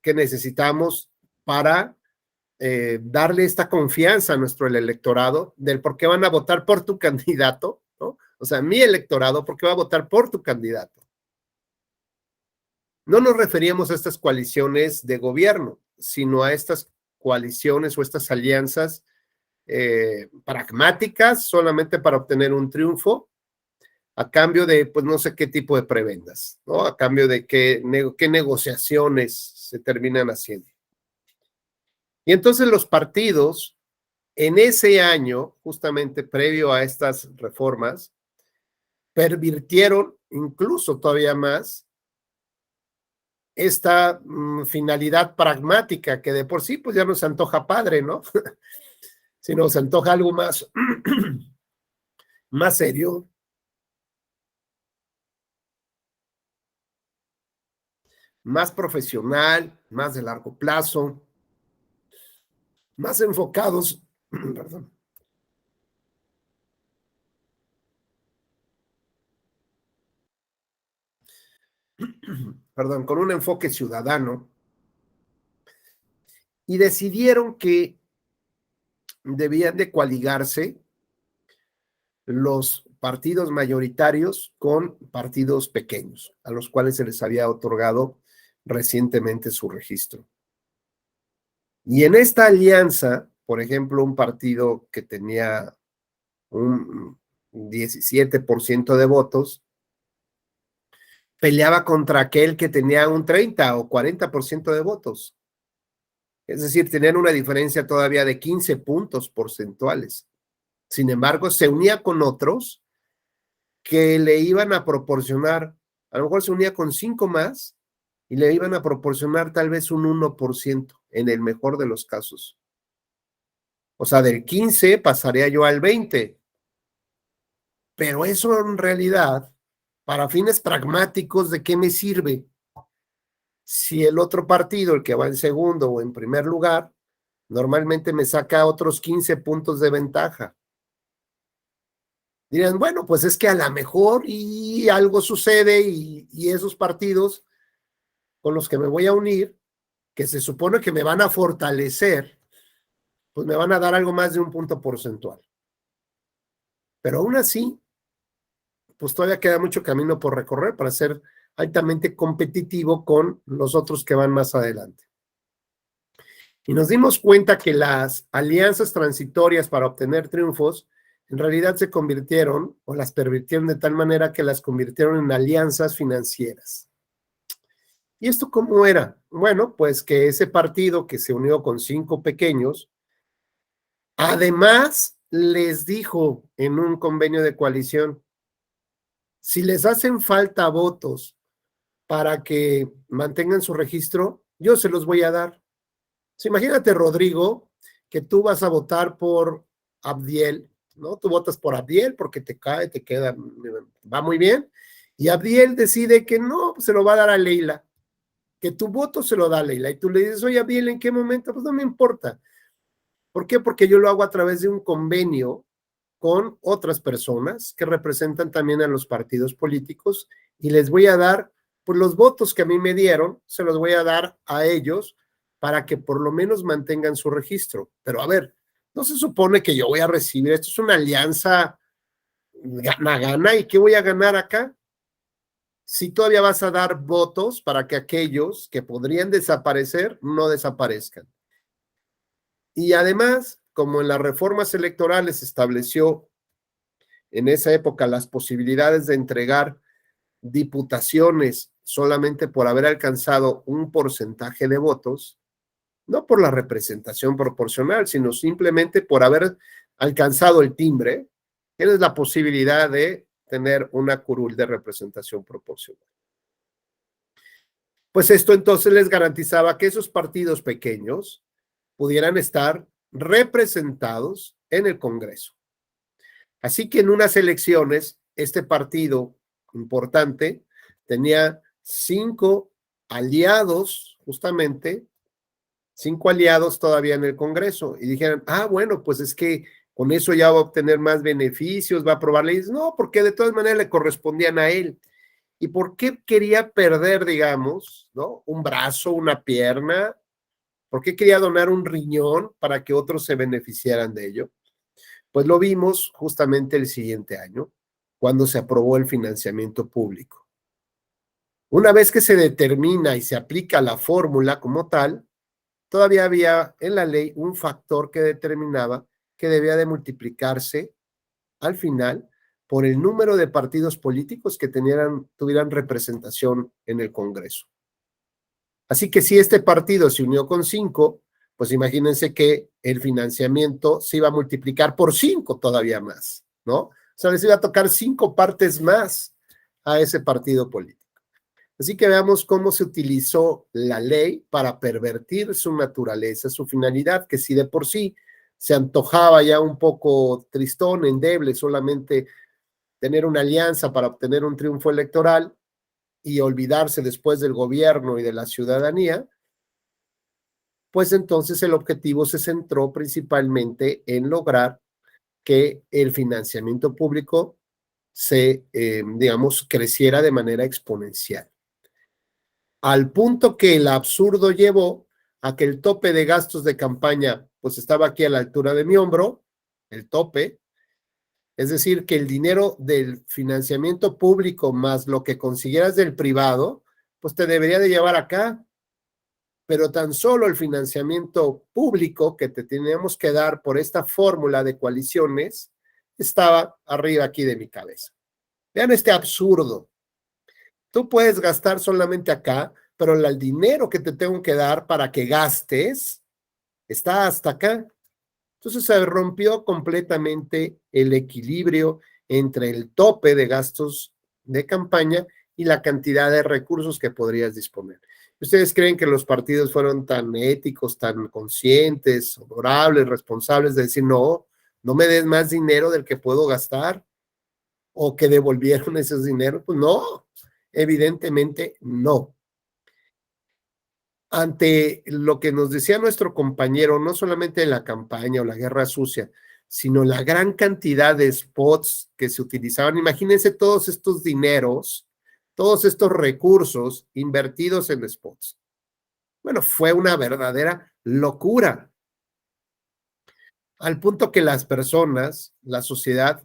que necesitamos para darle esta confianza a nuestro electorado del por qué van a votar por tu candidato, ¿no? O sea, mi electorado, ¿por qué va a votar por tu candidato? No nos referíamos a estas coaliciones de gobierno, sino a estas coaliciones o estas alianzas pragmáticas solamente para obtener un triunfo a cambio de, pues no sé qué tipo de prebendas, ¿no? A cambio de qué negociaciones se terminan haciendo. Y entonces los partidos, en ese año, justamente previo a estas reformas, pervirtieron incluso todavía más esta finalidad pragmática que de por sí pues ya nos antoja padre, ¿no? Si nos antoja algo más, más serio, más profesional, más de largo plazo, más enfocados, perdón, perdón, con un enfoque ciudadano, y decidieron que debían de coaligarse los partidos mayoritarios con partidos pequeños, a los cuales se les había otorgado recientemente su registro. Y en esta alianza, por ejemplo, un partido que tenía un 17% de votos, peleaba contra aquel que tenía un 30 o 40% de votos. Es decir, tenían una diferencia todavía de 15 puntos porcentuales. Sin embargo, se unía con otros que le iban a proporcionar, a lo mejor se unía con 5 más y le iban a proporcionar tal vez un 1% en el mejor de los casos. O sea, del 15 pasaría yo al 20. Pero eso en realidad, para fines pragmáticos, ¿de qué me sirve? Si el otro partido, el que va en segundo o en primer lugar, normalmente me saca otros 15 puntos de ventaja. Dirán, bueno, pues es que a lo mejor y algo sucede y esos partidos con los que me voy a unir, que se supone que me van a fortalecer, pues me van a dar algo más de un punto porcentual. Pero aún así, pues todavía queda mucho camino por recorrer para ser altamente competitivo con los otros que van más adelante. Y nos dimos cuenta que las alianzas transitorias para obtener triunfos en realidad se convirtieron o las pervirtieron de tal manera que las convirtieron en alianzas financieras. ¿Y esto cómo era? Bueno, pues que ese partido que se unió con 5 pequeños, además les dijo en un convenio de coalición, si les hacen falta votos para que mantengan su registro, yo se los voy a dar. Imagínate, Rodrigo, que tú vas a votar por Abdiel, ¿no? Tú votas por Abdiel porque te cae, te queda, va muy bien, y Abdiel decide que no, pues se lo va a dar a Leila, que tu voto se lo da a Leila, y tú le dices, oye, Abdiel, ¿en qué momento? Pues no me importa. ¿Por qué? Porque yo lo hago a través de un convenio con otras personas que representan también a los partidos políticos y les voy a dar, pues los votos que a mí me dieron, se los voy a dar a ellos para que por lo menos mantengan su registro. Pero a ver, no se supone que yo voy a recibir, esto es una alianza gana-gana, ¿y qué voy a ganar acá? Si todavía vas a dar votos para que aquellos que podrían desaparecer no desaparezcan. Y además, como en las reformas electorales se estableció en esa época las posibilidades de entregar diputaciones solamente por haber alcanzado un porcentaje de votos, no por la representación proporcional, sino simplemente por haber alcanzado el timbre, tienes la posibilidad de tener una curul de representación proporcional. Pues esto entonces les garantizaba que esos partidos pequeños pudieran estar representados en el Congreso. Así que en unas elecciones, este partido importante tenía 5 aliados, justamente, 5 aliados todavía en el Congreso, y dijeron, bueno, pues es que con eso ya va a obtener más beneficios, va a aprobar leyes. No, porque de todas maneras le correspondían a él. ¿Y por qué quería perder, digamos, ¿no? Un brazo, una pierna? ¿Por qué quería donar un riñón para que otros se beneficiaran de ello? Pues lo vimos justamente el siguiente año, cuando se aprobó el financiamiento público. Una vez que se determina y se aplica la fórmula como tal, todavía había en la ley un factor que determinaba que debía de multiplicarse al final por el número de partidos políticos que tuvieran representación en el Congreso. Así que si este partido se unió con 5, pues imagínense que el financiamiento se iba a multiplicar por 5 todavía más, ¿no? O sea, les iba a tocar 5 partes más a ese partido político. Así que veamos cómo se utilizó la ley para pervertir su naturaleza, su finalidad, que si de por sí se antojaba ya un poco tristón, endeble, solamente tener una alianza para obtener un triunfo electoral y olvidarse después del gobierno y de la ciudadanía, pues entonces el objetivo se centró principalmente en lograr que el financiamiento público se, digamos, creciera de manera exponencial. Al punto que el absurdo llevó a que el tope de gastos de campaña, pues estaba aquí a la altura de mi hombro, el tope, es decir, que el dinero del financiamiento público más lo que consiguieras del privado, pues te debería de llevar acá, pero tan solo el financiamiento público que te teníamos que dar por esta fórmula de coaliciones estaba arriba aquí de mi cabeza. Vean este absurdo. Tú puedes gastar solamente acá, pero el dinero que te tengo que dar para que gastes está hasta acá. Entonces se rompió completamente el equilibrio entre el tope de gastos de campaña y la cantidad de recursos que podrías disponer. ¿Ustedes creen que los partidos fueron tan éticos, tan conscientes, honorables, responsables de decir, no me des más dinero del que puedo gastar? ¿O que devolvieron esos dineros? Pues no, evidentemente no. Ante lo que nos decía nuestro compañero, no solamente de la campaña o la guerra sucia, sino la gran cantidad de spots que se utilizaban. Imagínense todos estos dineros, todos estos recursos invertidos en spots. Bueno, fue una verdadera locura. Al punto que las personas, la sociedad,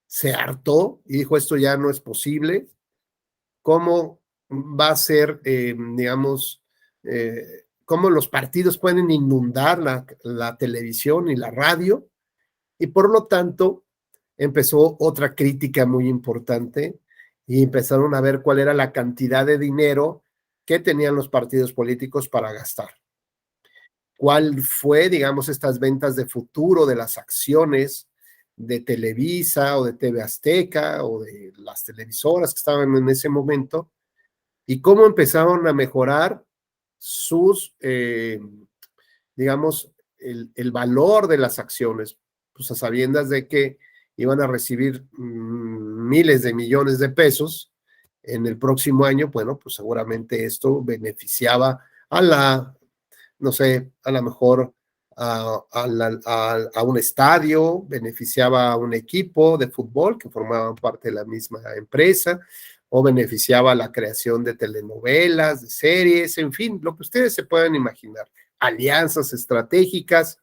se hartó y dijo, esto ya no es posible. ¿Cómo va a ser, digamos, cómo los partidos pueden inundar la televisión y la radio? Y por lo tanto, empezó otra crítica muy importante y empezaron a ver cuál era la cantidad de dinero que tenían los partidos políticos para gastar. ¿Cuál fue, digamos, estas ventas de futuro de las acciones de Televisa o de TV Azteca o de las televisoras que estaban en ese momento? Y cómo empezaron a mejorar sus, digamos, el valor de las acciones, pues a sabiendas de que iban a recibir miles de millones de pesos en el próximo año. Bueno, pues seguramente esto beneficiaba a la, no sé, a lo mejor a un estadio, beneficiaba a un equipo de fútbol que formaban parte de la misma empresa, o beneficiaba a la creación de telenovelas, de series, en fin, lo que ustedes se puedan imaginar, alianzas estratégicas.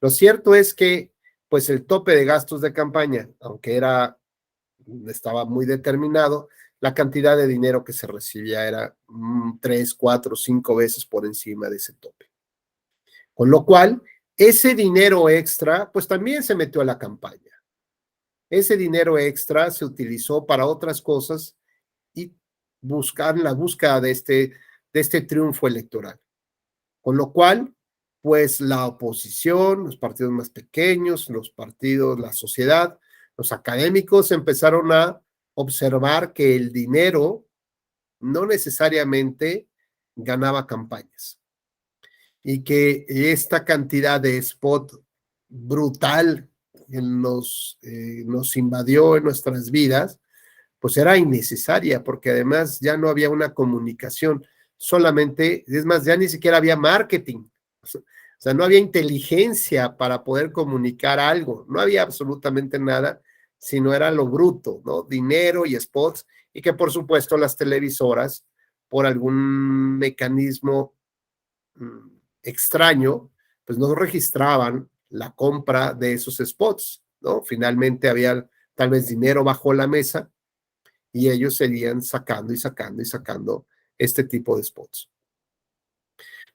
Lo cierto es que, pues el tope de gastos de campaña, aunque estaba muy determinado, la cantidad de dinero que se recibía era 3, 4, 5 veces por encima de ese tope. Con lo cual, ese dinero extra, pues también se metió a la campaña. Ese dinero extra se utilizó para otras cosas y la búsqueda de este triunfo electoral. Con lo cual, pues la oposición, los partidos más pequeños, los partidos, la sociedad, los académicos empezaron a observar que el dinero no necesariamente ganaba campañas y que esta cantidad de spot brutal que nos invadió en nuestras vidas, pues era innecesaria, porque además ya no había una comunicación, solamente, es más, ya ni siquiera había marketing, o sea, no había inteligencia para poder comunicar algo, no había absolutamente nada, sino era lo bruto, ¿no? Dinero y spots, y que por supuesto las televisoras, por algún mecanismo extraño, pues no registraban la compra de esos spots, ¿no? Finalmente había tal vez dinero bajo la mesa y ellos seguían sacando y sacando y sacando este tipo de spots.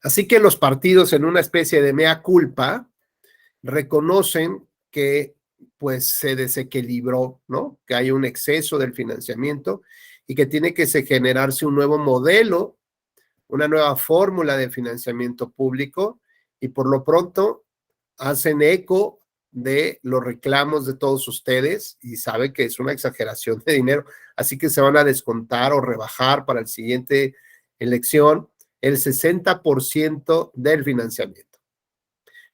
Así que los partidos, en una especie de mea culpa, reconocen que pues se desequilibró, ¿no? Que hay un exceso del financiamiento y que tiene que generarse un nuevo modelo, una nueva fórmula de financiamiento público, y por lo pronto hacen eco de los reclamos de todos ustedes y saben que es una exageración de dinero, así que se van a descontar o rebajar para la siguiente elección el 60% del financiamiento.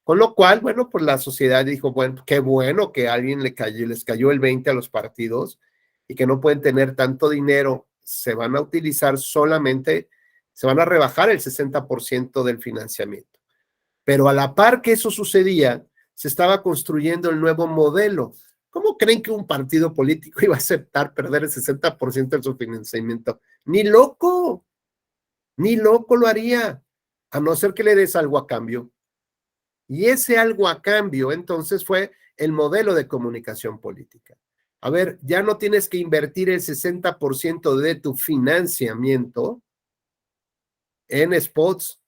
Con lo cual, bueno, pues la sociedad dijo, bueno, qué bueno que a alguien les cayó el 20 a los partidos y que no pueden tener tanto dinero, se van a utilizar solamente, se van a rebajar el 60% del financiamiento. Pero a la par que eso sucedía, se estaba construyendo el nuevo modelo. ¿Cómo creen que un partido político iba a aceptar perder el 60% de su financiamiento? Ni loco lo haría, a no ser que le des algo a cambio. Y ese algo a cambio, entonces, fue el modelo de comunicación política. A ver, ya no tienes que invertir el 60% de tu financiamiento en spots,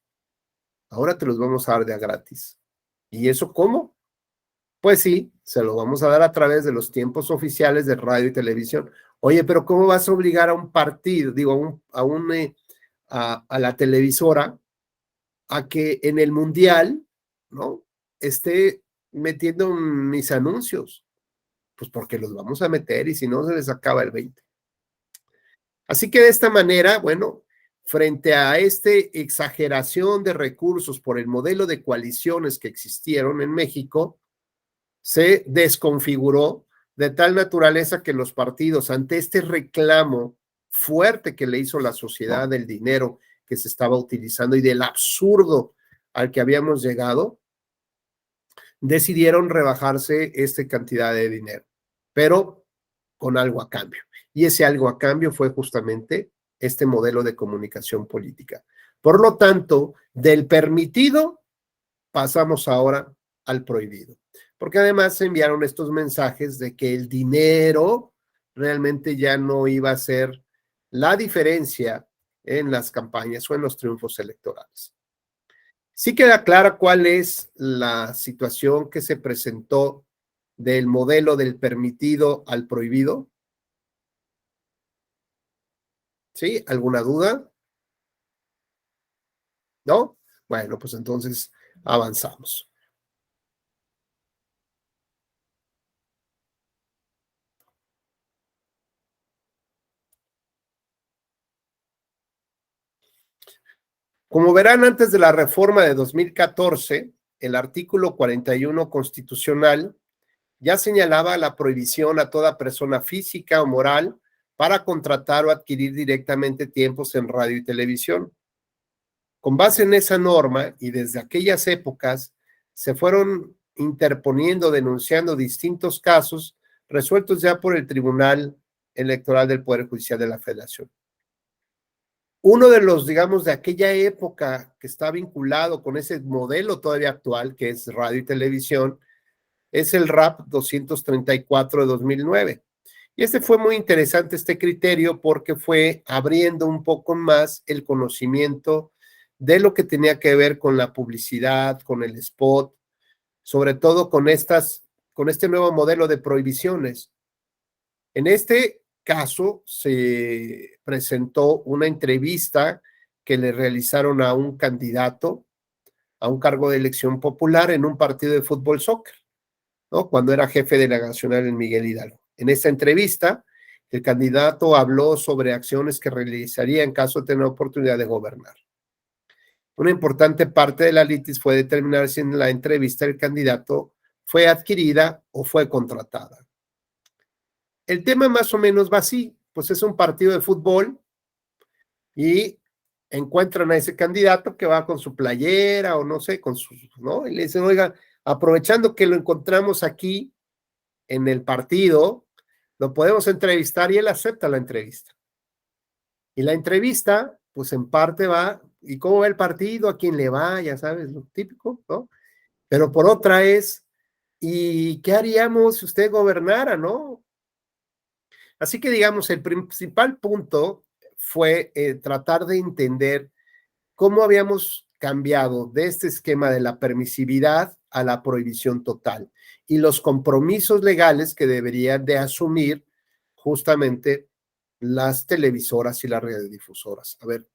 ahora te los vamos a dar de gratis. ¿Y eso cómo? Pues sí, se lo vamos a dar a través de los tiempos oficiales de radio y televisión. Oye, pero ¿cómo vas a obligar a un partido, digo, a la televisora a que en el mundial, ¿no?, esté metiendo mis anuncios? Pues porque los vamos a meter y si no se les acaba el 20. Así que de esta manera, bueno, frente a esta exageración de recursos por el modelo de coaliciones que existieron en México, se desconfiguró de tal naturaleza que los partidos, ante este reclamo fuerte que le hizo la sociedad del dinero que se estaba utilizando y del absurdo al que habíamos llegado, decidieron rebajarse esta cantidad de dinero, pero con algo a cambio. Y ese algo a cambio fue justamente este modelo de comunicación política. Por lo tanto, del permitido pasamos ahora al prohibido, porque además se enviaron estos mensajes de que el dinero realmente ya no iba a ser la diferencia en las campañas o en los triunfos electorales. Sí queda clara cuál es la situación que se presentó del modelo del permitido al prohibido? ¿Sí? ¿Alguna duda? ¿No? Bueno, pues entonces avanzamos. Como verán, antes de la reforma de 2014, el artículo 41 constitucional ya señalaba la prohibición a toda persona física o moral para contratar o adquirir directamente tiempos en radio y televisión. Con base en esa norma y desde aquellas épocas se fueron interponiendo, denunciando distintos casos resueltos ya por el Tribunal Electoral del Poder Judicial de la Federación. Uno de los, digamos, de aquella época que está vinculado con ese modelo todavía actual, que es radio y televisión, es el RAP 234 de 2009. Y fue muy interesante este criterio porque fue abriendo un poco más el conocimiento de lo que tenía que ver con la publicidad, con el spot, sobre todo con este nuevo modelo de prohibiciones. En este caso se presentó una entrevista que le realizaron a un candidato a un cargo de elección popular en un partido de fútbol soccer, ¿no? Cuando era jefe delegacional en Miguel Hidalgo. En esta entrevista, el candidato habló sobre acciones que realizaría en caso de tener oportunidad de gobernar. Una importante parte de la litis fue determinar si en la entrevista el candidato fue adquirida o fue contratada. El tema más o menos va así, pues es un partido de fútbol y encuentran a ese candidato que va con su playera o no sé, ¿no? Y le dicen, oiga, aprovechando que lo encontramos aquí en el partido, lo podemos entrevistar y él acepta la entrevista. Y la entrevista, pues en parte va, ¿y cómo va el partido? ¿A quién le va? Ya sabes, lo típico, ¿no? Pero por otra es, ¿y qué haríamos si usted gobernara, no? Así que digamos, el principal punto fue tratar de entender cómo habíamos cambiado de este esquema de la permisividad a la prohibición total y los compromisos legales que deberían de asumir justamente las televisoras y las radiodifusoras. A ver,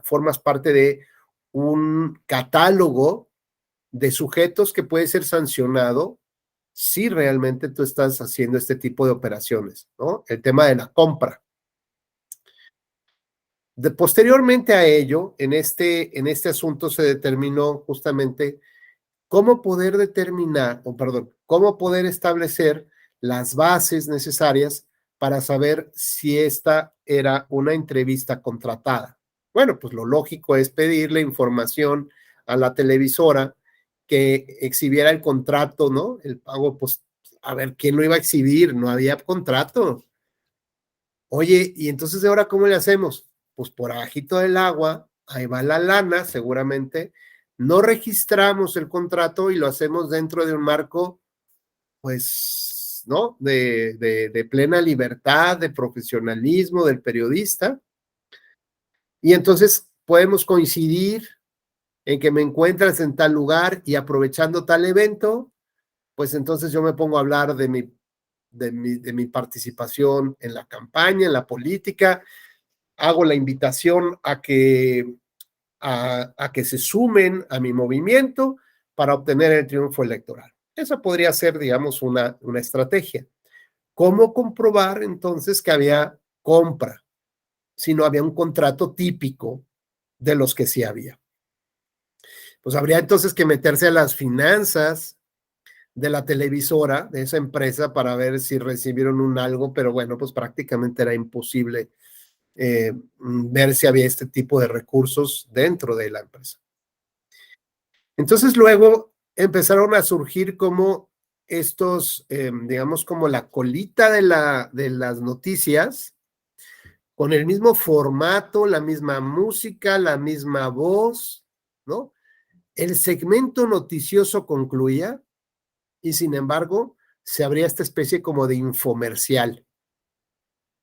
formas parte de un catálogo de sujetos que puede ser sancionado si realmente tú estás haciendo este tipo de operaciones, ¿no? El tema de la compra. Posteriormente a ello, en este asunto se determinó justamente cómo poder cómo poder establecer las bases necesarias para saber si esta era una entrevista contratada. Bueno, pues lo lógico es pedirle información a la televisora que exhibiera el contrato, ¿no? El pago, pues, a ver, ¿quién lo iba a exhibir? No había contrato. Oye, ¿y entonces ahora cómo le hacemos? Pues por abajito del agua, ahí va la lana, seguramente. No registramos el contrato y lo hacemos dentro de un marco, pues, ¿no? De plena libertad, de profesionalismo del periodista. Y entonces podemos coincidir en que me encuentras en tal lugar y aprovechando tal evento, pues entonces yo me pongo a hablar de mi participación en la campaña, en la política, hago la invitación a que se sumen a mi movimiento para obtener el triunfo electoral. Esa podría ser, digamos, una estrategia. ¿Cómo comprobar entonces que había compra si no había un contrato típico de los que sí había? Pues habría entonces que meterse a las finanzas de la televisora, de esa empresa, para ver si recibieron un algo, pero bueno, pues prácticamente era imposible ver si había este tipo de recursos dentro de la empresa. Entonces luego empezaron a surgir como estos, digamos, como la colita de las noticias, con el mismo formato, la misma música, la misma voz, ¿no? El segmento noticioso concluía y sin embargo se abría esta especie como de infomercial.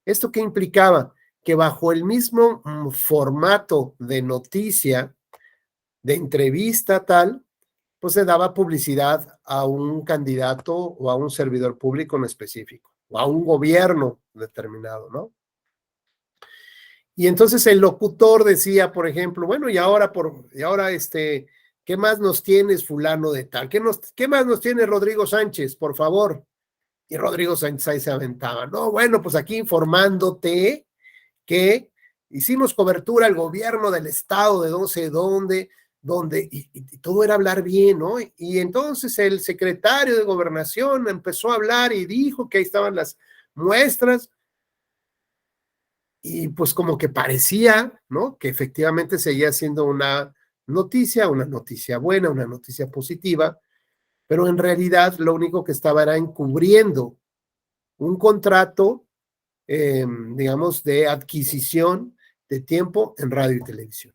¿Esto qué implicaba? Que bajo el mismo formato de noticia, de entrevista tal, pues se daba publicidad a un candidato o a un servidor público en específico, o a un gobierno determinado, ¿no? Y entonces el locutor decía, por ejemplo, bueno, y ahora, ¿qué más nos tienes, fulano de tal? ¿Qué más nos tiene Rodrigo Sánchez, por favor? Y Rodrigo Sánchez ahí se aventaba, no, bueno, pues aquí informándote que hicimos cobertura al gobierno del estado de no sé dónde, y todo era hablar bien, ¿no? Y entonces el secretario de Gobernación empezó a hablar y dijo que ahí estaban las muestras, y pues como que parecía, ¿no? Que efectivamente seguía siendo una noticia buena, una noticia positiva, pero en realidad lo único que estaba era encubriendo un contrato, digamos, de adquisición de tiempo en radio y televisión.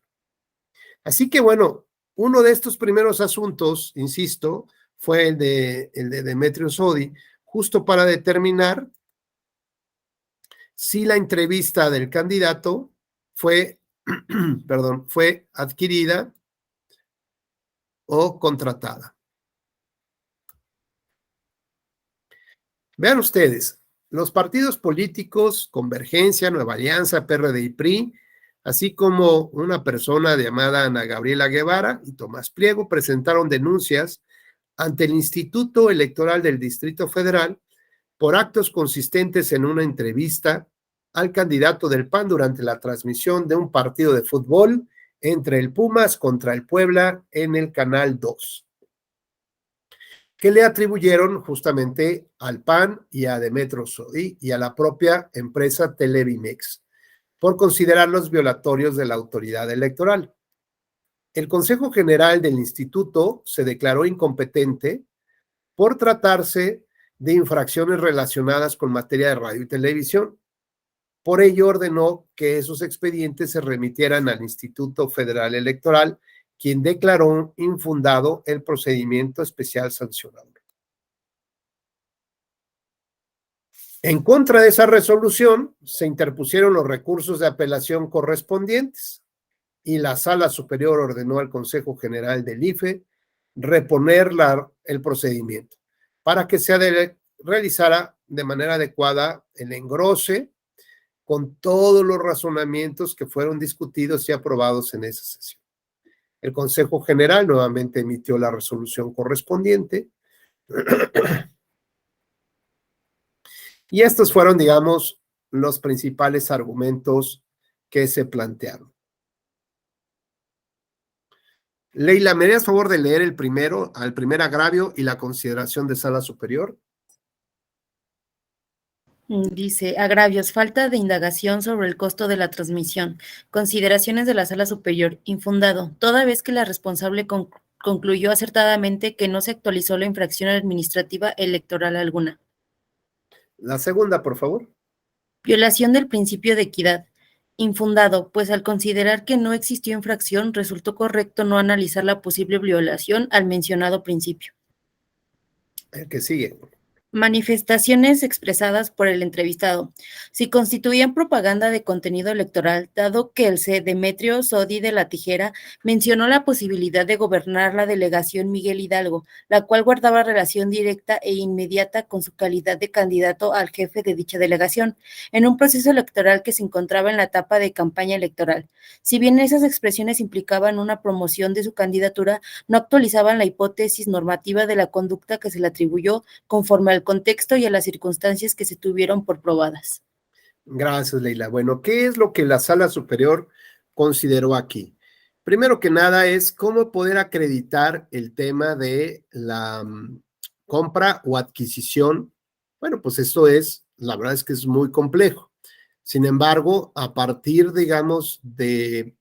Así que bueno, uno de estos primeros asuntos, insisto, fue el de Demetrio Sodi, justo para determinar si la entrevista del candidato fue, fue adquirida o contratada. Vean ustedes, los partidos políticos, Convergencia, Nueva Alianza, PRD y PRI, así como una persona llamada Ana Gabriela Guevara y Tomás Pliego, presentaron denuncias ante el Instituto Electoral del Distrito Federal por actos consistentes en una entrevista al candidato del PAN durante la transmisión de un partido de fútbol entre el Pumas contra el Puebla en el Canal 2, que le atribuyeron justamente al PAN y a Demetrio Sodi y a la propia empresa Televimex por considerarlos violatorios de la autoridad electoral. El Consejo General del Instituto se declaró incompetente por tratarse de infracciones relacionadas con materia de radio y televisión. Por ello ordenó que esos expedientes se remitieran al Instituto Federal Electoral, quien declaró infundado el procedimiento especial sancionador. En contra de esa resolución, se interpusieron los recursos de apelación correspondientes y la Sala Superior ordenó al Consejo General del IFE reponer el procedimiento para que se realizara de manera adecuada el engrose con todos los razonamientos que fueron discutidos y aprobados en esa sesión. El Consejo General nuevamente emitió la resolución correspondiente y estos fueron, digamos, los principales argumentos que se plantearon. Leila, ¿me harías favor de leer al primer agravio y la consideración de Sala Superior? Dice, agravios, falta de indagación sobre el costo de la transmisión. Consideraciones de la Sala Superior, infundado, toda vez que la responsable concluyó acertadamente que no se actualizó la infracción administrativa electoral alguna. La segunda, por favor. Violación del principio de equidad. Infundado, pues al considerar que no existió infracción, resultó correcto no analizar la posible violación al mencionado principio. El que sigue. Manifestaciones expresadas por el entrevistado. Si constituían propaganda de contenido electoral, dado que el Demetrio Sodi de la Tijera mencionó la posibilidad de gobernar la delegación Miguel Hidalgo, la cual guardaba relación directa e inmediata con su calidad de candidato al jefe de dicha delegación, en un proceso electoral que se encontraba en la etapa de campaña electoral. Si bien esas expresiones implicaban una promoción de su candidatura, no actualizaban la hipótesis normativa de la conducta que se le atribuyó conforme al contexto y a las circunstancias que se tuvieron por probadas. Gracias, Leila. Bueno, ¿qué es lo que la Sala Superior consideró aquí? Primero que nada es cómo poder acreditar el tema de la compra o adquisición. Bueno, pues esto la verdad es que es muy complejo. Sin embargo, a partir, digamos, de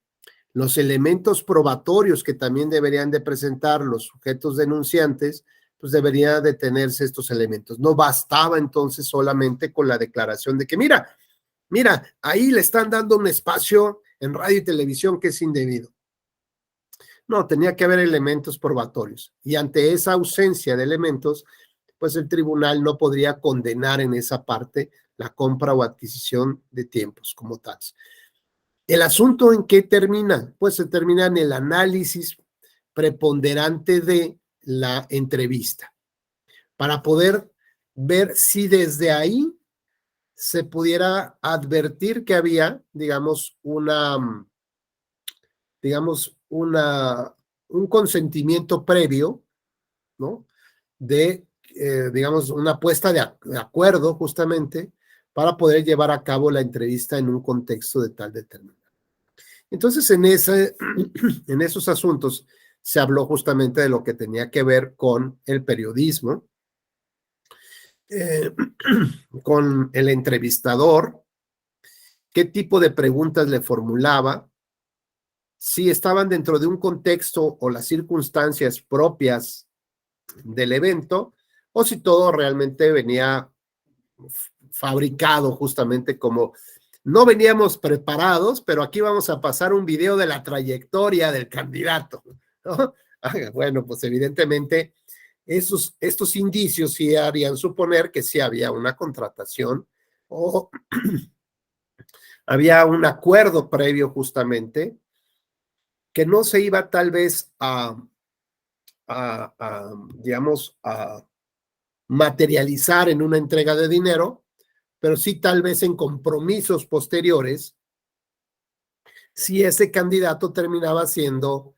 los elementos probatorios que también deberían de presentar los sujetos denunciantes, pues deberían de tenerse estos elementos. No bastaba entonces solamente con la declaración de que, mira, ahí le están dando un espacio en radio y televisión que es indebido. No, tenía que haber elementos probatorios. Y ante esa ausencia de elementos, pues el tribunal no podría condenar en esa parte la compra o adquisición de tiempos como tal. ¿El asunto en qué termina? Pues se termina en el análisis preponderante de la entrevista, para poder ver si desde ahí se pudiera advertir que había, digamos, un consentimiento previo, ¿no? De, digamos, una puesta de acuerdo justamente para poder llevar a cabo la entrevista en un contexto de tal determinado. Entonces, en esos asuntos se habló justamente de lo que tenía que ver con el periodismo, con el entrevistador, qué tipo de preguntas le formulaba, si estaban dentro de un contexto o las circunstancias propias del evento, o si todo realmente venía fabricado justamente como no veníamos preparados, pero aquí vamos a pasar un video de la trayectoria del candidato, ¿no? Bueno, pues evidentemente estos indicios sí harían suponer que sí había una contratación o había un acuerdo previo justamente que no se iba tal vez digamos, a materializar en una entrega de dinero, pero sí tal vez en compromisos posteriores, si ese candidato terminaba siendo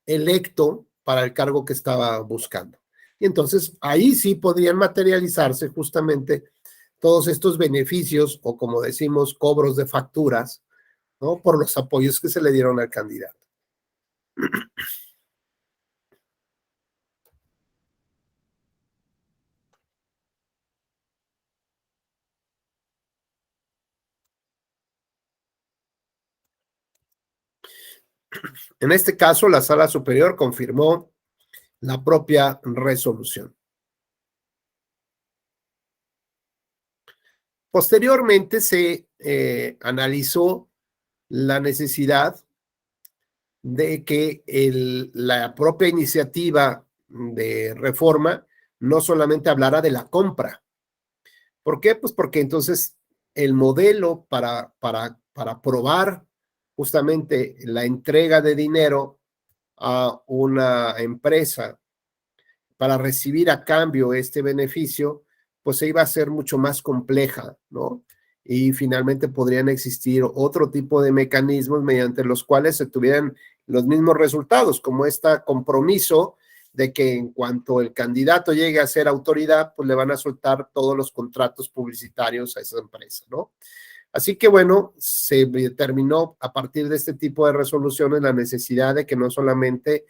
electo para el cargo que estaba buscando. Y entonces ahí sí podrían materializarse justamente todos estos beneficios o, como decimos, cobros de facturas, ¿no? Por los apoyos que se le dieron al candidato. En este caso, la Sala Superior confirmó la propia resolución. Posteriormente se analizó la necesidad de que la propia iniciativa de reforma no solamente hablara de la compra. ¿Por qué? Pues porque entonces el modelo para probar justamente la entrega de dinero a una empresa para recibir a cambio este beneficio, pues se iba a hacer mucho más compleja, ¿no? Y finalmente podrían existir otro tipo de mecanismos mediante los cuales se tuvieran los mismos resultados, como este compromiso de que en cuanto el candidato llegue a ser autoridad, pues le van a soltar todos los contratos publicitarios a esa empresa, ¿no? Así que bueno, se determinó a partir de este tipo de resoluciones la necesidad de que no solamente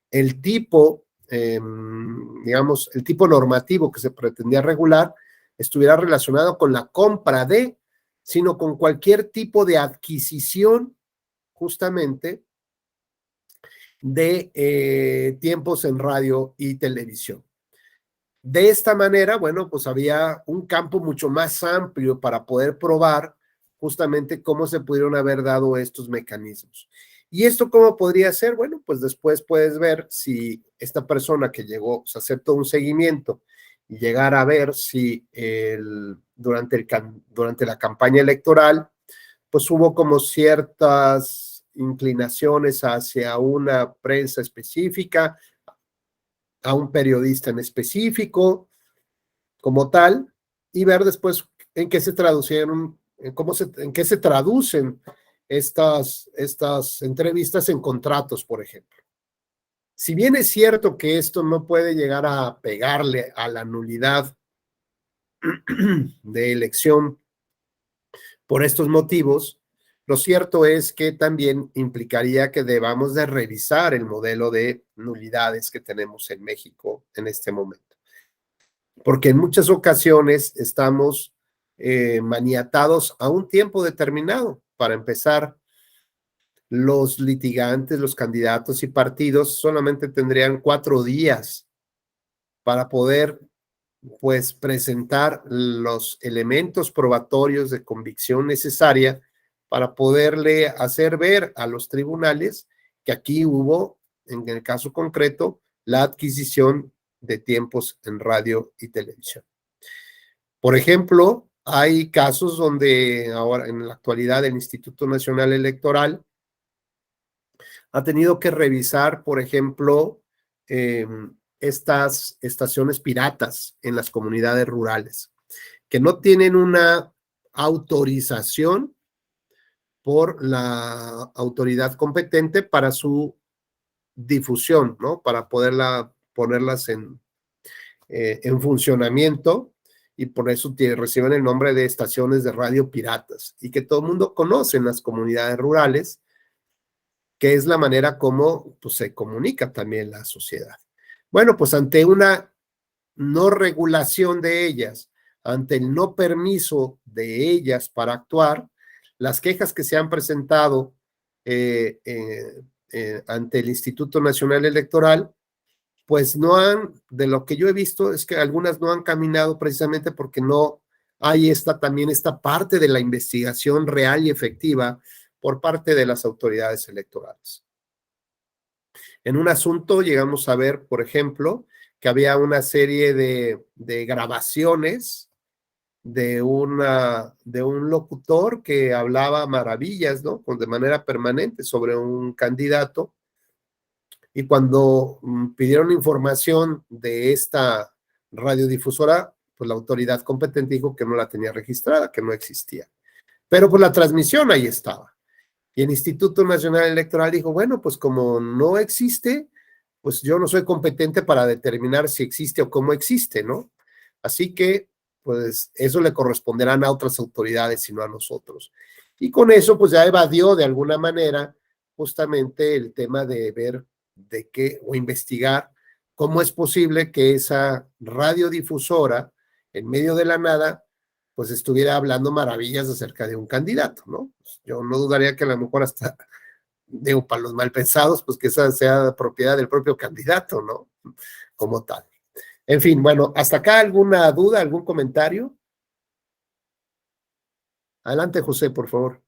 el tipo, digamos, el tipo normativo que se pretendía regular estuviera relacionado con la compra de, sino con cualquier tipo de adquisición justamente de tiempos en radio y televisión. De esta manera, bueno, pues había un campo mucho más amplio para poder probar justamente cómo se pudieron haber dado estos mecanismos. ¿Y esto cómo podría ser? Bueno, pues después puedes ver si esta persona que llegó, se aceptó un seguimiento y llegar a ver si durante la campaña electoral, pues hubo como ciertas inclinaciones hacia una prensa específica, a un periodista en específico, como tal, y ver después en qué se traducieron, en qué se traducen estas entrevistas en contratos, por ejemplo. Si bien es cierto que esto no puede llegar a pegarle a la nulidad de elección por estos motivos, lo cierto es que también implicaría que debamos de revisar el modelo de nulidades que tenemos en México en este momento. Porque en muchas ocasiones estamos maniatados a un tiempo determinado. Para empezar, los litigantes, los candidatos y partidos solamente tendrían 4 días para poder, pues, presentar los elementos probatorios de convicción necesaria para poderle hacer ver a los tribunales que aquí hubo, en el caso concreto, la adquisición de tiempos en radio y televisión. Por ejemplo, hay casos donde ahora en la actualidad el Instituto Nacional Electoral ha tenido que revisar, por ejemplo, estas estaciones piratas en las comunidades rurales, que no tienen una autorización por la autoridad competente para su difusión, ¿no? Para ponerlas en funcionamiento, y por eso reciben el nombre de estaciones de radio piratas, y que todo el mundo conoce en las comunidades rurales, que es la manera como pues, se comunica también la sociedad. Bueno, pues ante una no regulación de ellas, ante el no permiso de ellas para actuar, las quejas que se han presentado ante el Instituto Nacional Electoral, pues no han, de lo que yo he visto, es que algunas no han caminado precisamente porque no hay también esta parte de la investigación real y efectiva por parte de las autoridades electorales. En un asunto llegamos a ver, por ejemplo, que había una serie de grabaciones de un locutor que hablaba maravillas, ¿no? De manera permanente sobre un candidato, y cuando pidieron información de esta radiodifusora, pues la autoridad competente dijo que no la tenía registrada, que no existía. Pero pues la transmisión ahí estaba. Y el Instituto Nacional Electoral dijo, bueno, pues como no existe, pues yo no soy competente para determinar si existe o cómo existe, ¿no? Así que, pues eso le corresponderán a otras autoridades y no a nosotros. Y con eso, pues ya evadió de alguna manera justamente el tema de ver de qué, o investigar cómo es posible que esa radiodifusora, en medio de la nada, pues estuviera hablando maravillas acerca de un candidato, ¿no? Yo no dudaría que a lo mejor hasta, digo, para los malpensados, pues que esa sea propiedad del propio candidato, ¿no? Como tal. En fin, bueno, hasta acá alguna duda, algún comentario. Adelante, José, por favor.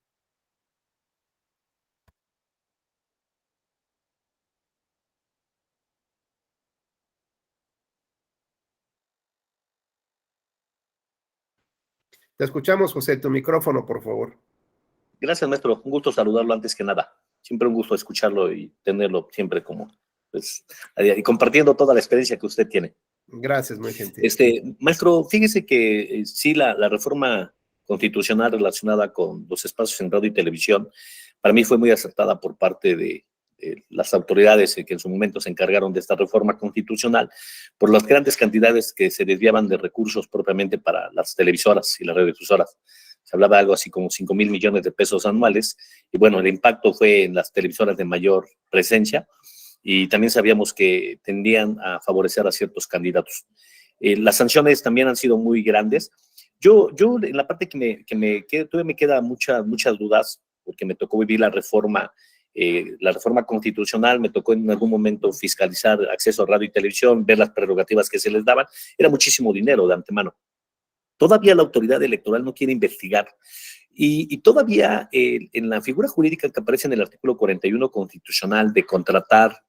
Te escuchamos, José, tu micrófono, por favor. Gracias, maestro. Un gusto saludarlo antes que nada. Siempre un gusto escucharlo y tenerlo siempre como, pues, y compartiendo toda la experiencia que usted tiene. Gracias, muy gentil. Maestro, fíjese que sí, la reforma constitucional relacionada con los espacios en radio y televisión, para mí fue muy acertada por parte de las autoridades que en su momento se encargaron de esta reforma constitucional, por las grandes cantidades que se desviaban de recursos propiamente para las televisoras y las radiodifusoras. Se hablaba de algo así como 5,000 millones de pesos anuales, y bueno, el impacto fue en las televisoras de mayor presencia, y también sabíamos que tendían a favorecer a ciertos candidatos. Las sanciones también han sido muy grandes. Yo en la parte todavía me quedan muchas dudas, porque me tocó vivir la reforma constitucional, me tocó en algún momento fiscalizar acceso a radio y televisión, ver las prerrogativas que se les daban. Era muchísimo dinero de antemano. Todavía la autoridad electoral no quiere investigar, y todavía en la figura jurídica que aparece en el artículo 41 constitucional de contratar,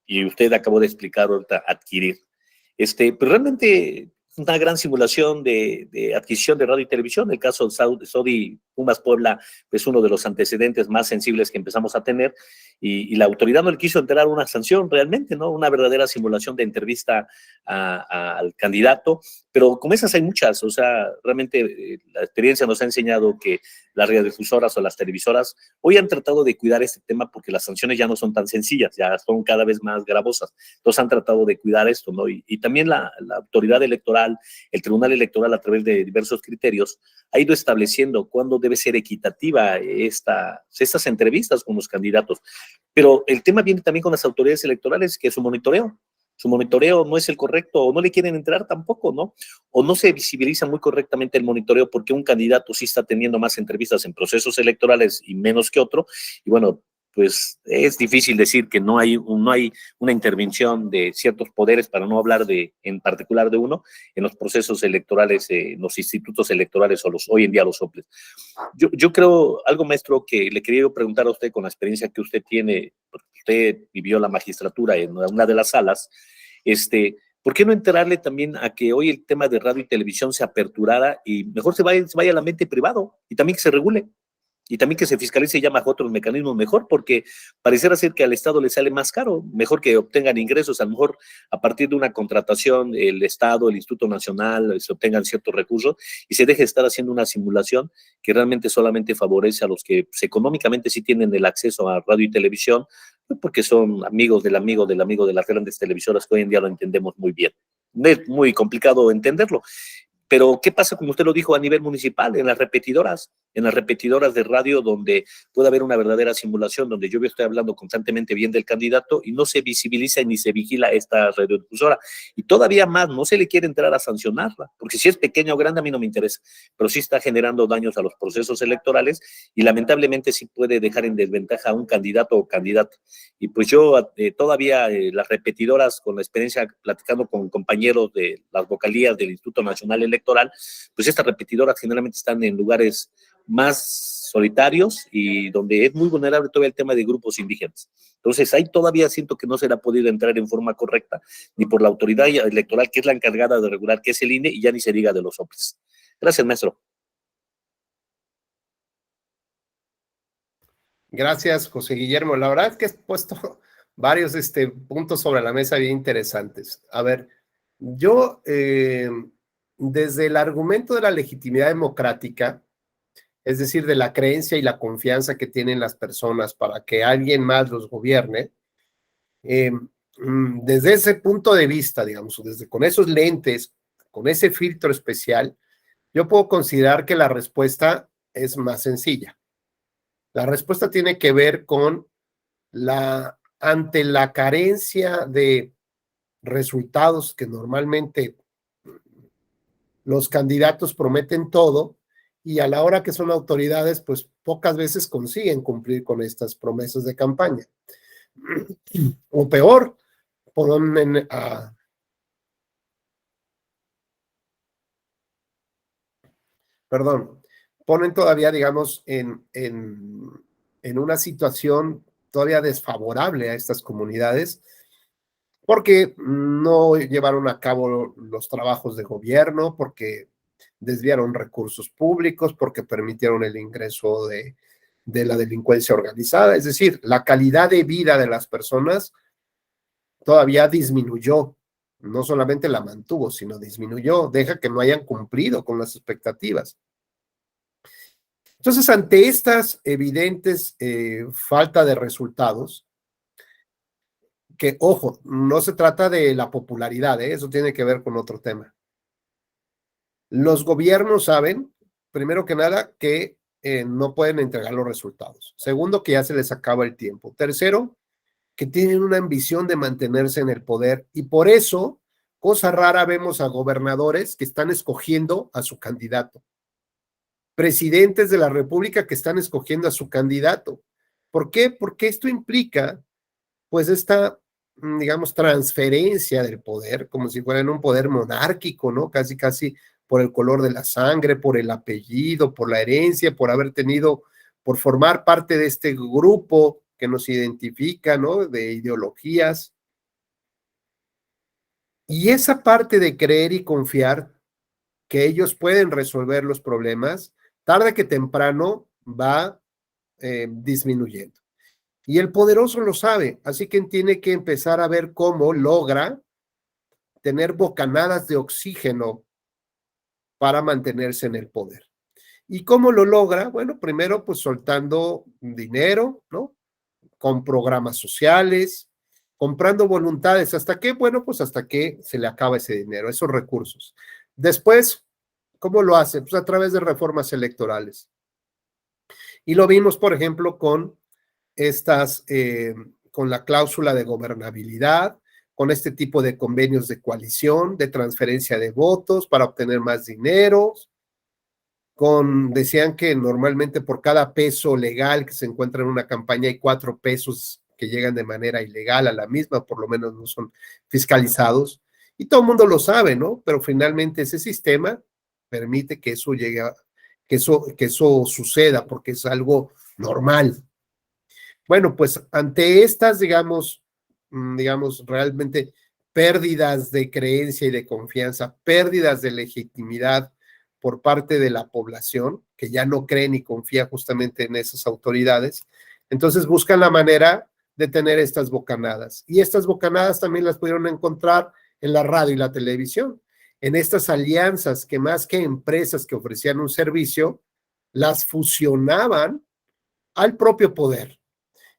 y usted acabó de explicar ahorita, adquirir, pero realmente una gran simulación de adquisición de radio y televisión. El caso de Sodi Pumas Puebla es uno de los antecedentes más sensibles que empezamos a tener, y la autoridad no le quiso enterar una sanción realmente, ¿no? Una verdadera simulación de entrevista al candidato, pero como esas hay muchas. O sea, realmente la experiencia nos ha enseñado que las radiodifusoras o las televisoras hoy han tratado de cuidar este tema, porque las sanciones ya no son tan sencillas, ya son cada vez más gravosas. Entonces han tratado de cuidar esto, ¿no? Y también la autoridad electoral, el Tribunal Electoral, a través de diversos criterios, ha ido estableciendo cuándo debe ser equitativa estas entrevistas con los candidatos. Pero el tema viene también con las autoridades electorales, que su monitoreo no es el correcto, o no le quieren entrar tampoco, ¿no? O no se visibiliza muy correctamente el monitoreo, porque un candidato sí está teniendo más entrevistas en procesos electorales y menos que otro, y bueno, pues es difícil decir que no hay una intervención de ciertos poderes, para no hablar en particular de uno, en los procesos electorales, los institutos electorales, o hoy en día los soples. Yo creo, algo, maestro, que le quería preguntar a usted, con la experiencia que usted tiene, porque usted vivió la magistratura en una de las salas, ¿por qué no enterarle también a que hoy el tema de radio y televisión se aperturara, y mejor se vaya al ambiente privado y también que se regule? y también que se fiscalice ya bajo otros mecanismos mejor, porque pareciera ser que al Estado le sale más caro, mejor que obtengan ingresos, a lo mejor a partir de una contratación, el Estado, el Instituto Nacional, se obtengan ciertos recursos y se deje de estar haciendo una simulación que realmente solamente favorece a los que pues, económicamente sí tienen el acceso a radio y televisión, porque son amigos del amigo del amigo de las grandes televisoras que hoy en día lo entendemos muy bien. Es muy complicado entenderlo. Pero, ¿qué pasa, como usted lo dijo, a nivel municipal, en las repetidoras de radio, donde puede haber una verdadera simulación, donde yo estoy hablando constantemente bien del candidato y no se visibiliza ni se vigila esta radiodifusora? Y todavía más, no se le quiere entrar a sancionarla, porque si es pequeña o grande a mí no me interesa, pero sí está generando daños a los procesos electorales y lamentablemente sí puede dejar en desventaja a un candidato o candidata. Y pues yo todavía las repetidoras, con la experiencia platicando con compañeros de las vocalías del Instituto Nacional Electoral, pues estas repetidoras generalmente están en lugares más solitarios y donde es muy vulnerable todavía el tema de grupos indígenas. Entonces ahí todavía siento que no se le ha podido entrar en forma correcta ni por la autoridad electoral, que es la encargada de regular, que es el INE, y ya ni se diga de los hombres. Gracias, maestro. Gracias, José Guillermo. La verdad es que has puesto varios puntos sobre la mesa bien interesantes. A ver, yo, desde el argumento de la legitimidad democrática, es decir, de la creencia y la confianza que tienen las personas para que alguien más los gobierne, desde ese punto de vista, digamos, desde con esos lentes, con ese filtro especial, yo puedo considerar que la respuesta es más sencilla. La respuesta tiene que ver con ante la carencia de resultados que normalmente los candidatos prometen todo y a la hora que son autoridades, pues pocas veces consiguen cumplir con estas promesas de campaña. O peor, ponen ponen todavía, digamos, en una situación todavía desfavorable a estas comunidades, porque no llevaron a cabo los trabajos de gobierno, porque desviaron recursos públicos, porque permitieron el ingreso de la delincuencia organizada. Es decir, la calidad de vida de las personas todavía disminuyó, no solamente la mantuvo, sino disminuyó, deja que no hayan cumplido con las expectativas. Entonces, ante estas evidentes falta de resultados, que, ojo, no se trata de la popularidad, eso tiene que ver con otro tema. Los gobiernos saben, primero que nada, que no pueden entregar los resultados. Segundo, que ya se les acaba el tiempo. Tercero, que tienen una ambición de mantenerse en el poder y por eso, cosa rara, vemos a gobernadores que están escogiendo a su candidato. Presidentes de la República que están escogiendo a su candidato. ¿Por qué? Porque esto implica, pues, esta, digamos, transferencia del poder, como si fuera en un poder monárquico, ¿no? Casi, casi por el color de la sangre, por el apellido, por la herencia, por haber tenido, por formar parte de este grupo que nos identifica, ¿no? De ideologías. Y esa parte de creer y confiar que ellos pueden resolver los problemas, tarde que temprano va disminuyendo. Y el poderoso lo sabe, así que tiene que empezar a ver cómo logra tener bocanadas de oxígeno para mantenerse en el poder. ¿Y cómo lo logra? Bueno, primero pues soltando dinero, ¿no? Con programas sociales, comprando voluntades. ¿Hasta qué? Bueno, pues hasta que se le acaba ese dinero, esos recursos. Después, ¿cómo lo hace? Pues a través de reformas electorales. Y lo vimos, por ejemplo, con con la cláusula de gobernabilidad, con este tipo de convenios de coalición, de transferencia de votos para obtener más dinero, decían que normalmente por cada peso legal que se encuentra en una campaña hay 4 pesos que llegan de manera ilegal a la misma, por lo menos no son fiscalizados, y todo el mundo lo sabe, ¿no? Pero finalmente ese sistema permite que eso llegue que eso suceda, porque es algo normal. Bueno, pues ante estas, digamos, realmente pérdidas de creencia y de confianza, pérdidas de legitimidad por parte de la población, que ya no cree ni confía justamente en esas autoridades. Entonces buscan la manera de tener estas bocanadas. Y estas bocanadas también las pudieron encontrar en la radio y la televisión, en estas alianzas que más que empresas que ofrecían un servicio, las fusionaban al propio poder.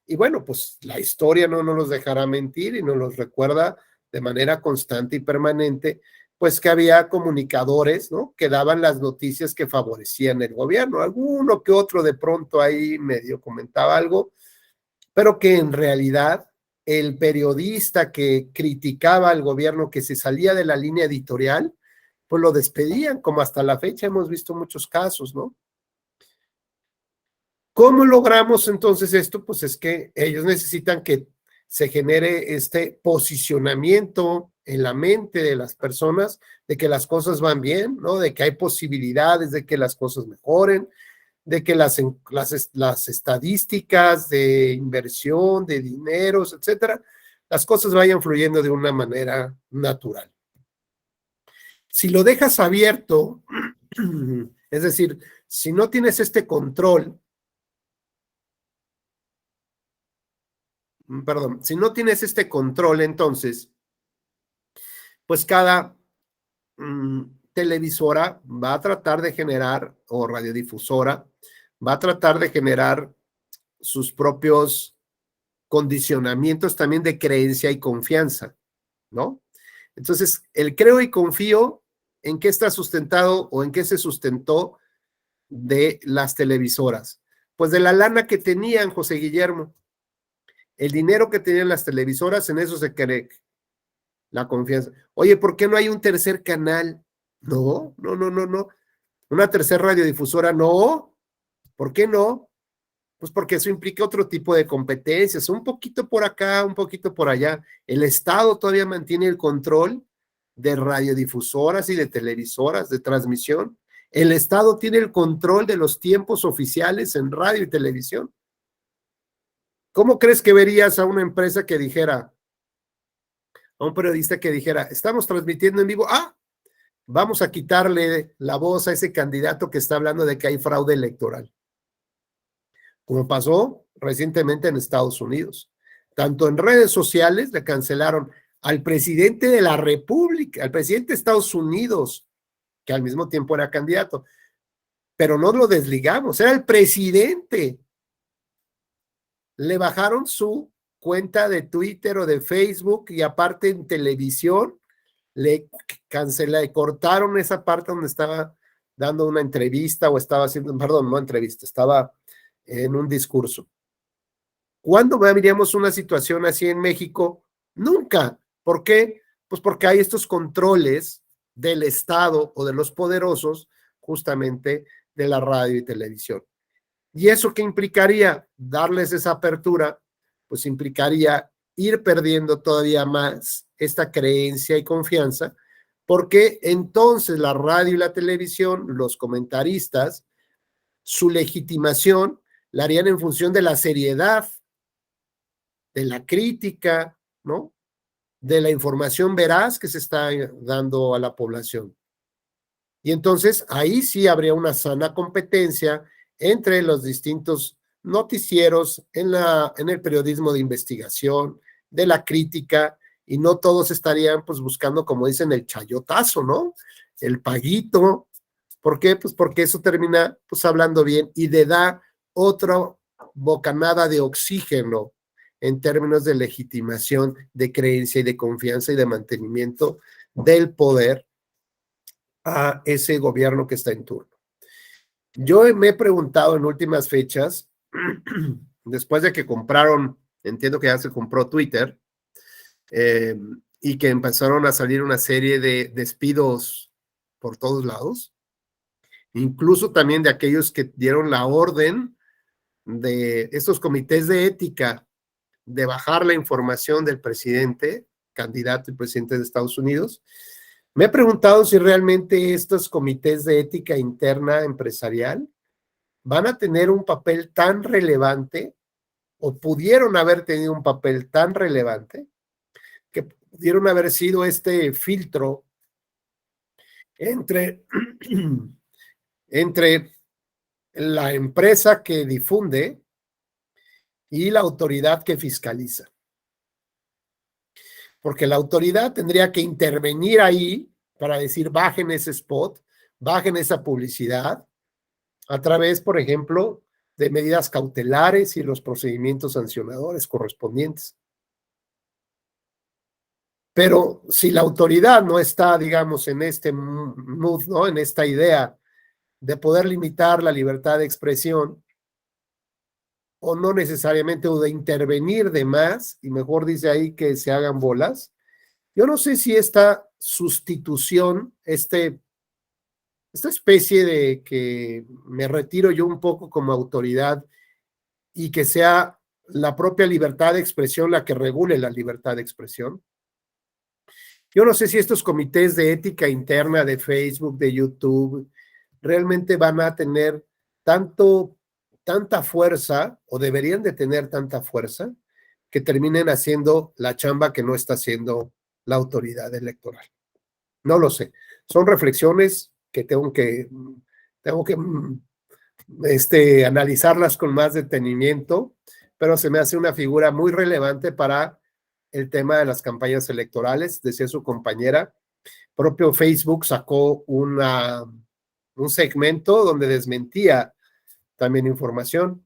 Y bueno, pues la historia no nos dejará mentir y nos los recuerda de manera constante y permanente, pues que había comunicadores, ¿no?, que daban las noticias que favorecían el gobierno. Alguno que otro de pronto ahí medio comentaba algo, pero que en realidad el periodista que criticaba al gobierno, que se salía de la línea editorial, pues lo despedían, como hasta la fecha hemos visto muchos casos, ¿no? ¿Cómo logramos entonces esto? Pues es que ellos necesitan que se genere este posicionamiento en la mente de las personas de que las cosas van bien, ¿no? De que hay posibilidades de que las cosas mejoren, de que las estadísticas de inversión, de dineros, etcétera, las cosas vayan fluyendo de una manera natural. Si lo dejas abierto, es decir, si no tienes este control, si no tienes este control, entonces, pues cada televisora va a tratar de generar, o radiodifusora, va a tratar de generar sus propios condicionamientos también de creencia y confianza, ¿no? Entonces, el creo y confío, ¿en qué está sustentado o en qué se sustentó de las televisoras? Pues de la lana que tenían, José Guillermo. El dinero que tenían las televisoras, en eso se cree la confianza. Oye, ¿por qué no hay un tercer canal? No. Una tercera radiodifusora, no. ¿Por qué no? Pues porque eso implica otro tipo de competencias, un poquito por acá, un poquito por allá. El Estado todavía mantiene el control de radiodifusoras y de televisoras de transmisión. El Estado tiene el control de los tiempos oficiales en radio y televisión. ¿Cómo crees que verías a una empresa que dijera, a un periodista que dijera, estamos transmitiendo en vivo, vamos a quitarle la voz a ese candidato que está hablando de que hay fraude electoral? Como pasó recientemente en Estados Unidos. Tanto en redes sociales le cancelaron al presidente de la República, al presidente de Estados Unidos, que al mismo tiempo era candidato, pero no lo desligamos, era el presidente. Le bajaron su cuenta de Twitter o de Facebook y aparte en televisión le cortaron esa parte donde estaba dando una entrevista o estaba haciendo, perdón, no entrevista, estaba en un discurso. ¿Cuándo veríamos una situación así en México? Nunca. ¿Por qué? Pues porque hay estos controles del Estado o de los poderosos, justamente de la radio y televisión. ¿Y eso qué implicaría? Darles esa apertura, pues implicaría ir perdiendo todavía más esta creencia y confianza, porque entonces la radio y la televisión, los comentaristas, su legitimación la harían en función de la seriedad, de la crítica, ¿no?, de la información veraz que se está dando a la población. Y entonces ahí sí habría una sana competencia entre los distintos noticieros en el periodismo de investigación, de la crítica, y no todos estarían pues buscando, como dicen, el chayotazo, ¿no? El paguito. ¿Por qué? Pues porque eso termina pues hablando bien y le da otra bocanada de oxígeno en términos de legitimación, de creencia y de confianza y de mantenimiento del poder a ese gobierno que está en turno. Yo me he preguntado en últimas fechas, después de que compraron, entiendo que ya se compró Twitter, y que empezaron a salir una serie de despidos por todos lados, incluso también de aquellos que dieron la orden de estos comités de ética de bajar la información del presidente, candidato y presidente de Estados Unidos. Me he preguntado si realmente estos comités de ética interna empresarial van a tener un papel tan relevante o pudieron haber tenido un papel tan relevante que pudieron haber sido este filtro entre entre la empresa que difunde y la autoridad que fiscaliza. Porque la autoridad tendría que intervenir ahí para decir, bajen ese spot, bajen esa publicidad, a través, por ejemplo, de medidas cautelares y los procedimientos sancionadores correspondientes. Pero si la autoridad no está, digamos, en este mood, ¿no? En esta idea de poder limitar la libertad de expresión, o no necesariamente, o de intervenir de más, y mejor dice ahí que se hagan bolas, yo no sé si esta sustitución, esta especie de que me retiro yo un poco como autoridad y que sea la propia libertad de expresión la que regule la libertad de expresión. Yo no sé si estos comités de ética interna de Facebook, de YouTube, realmente van a tener tanta fuerza, o deberían de tener tanta fuerza, que terminen haciendo la chamba que no está haciendo la autoridad electoral. No lo sé. Son reflexiones que tengo que analizarlas con más detenimiento, pero se me hace una figura muy relevante para el tema de las campañas electorales. Decía su compañera, propio Facebook sacó un segmento donde desmentía también información.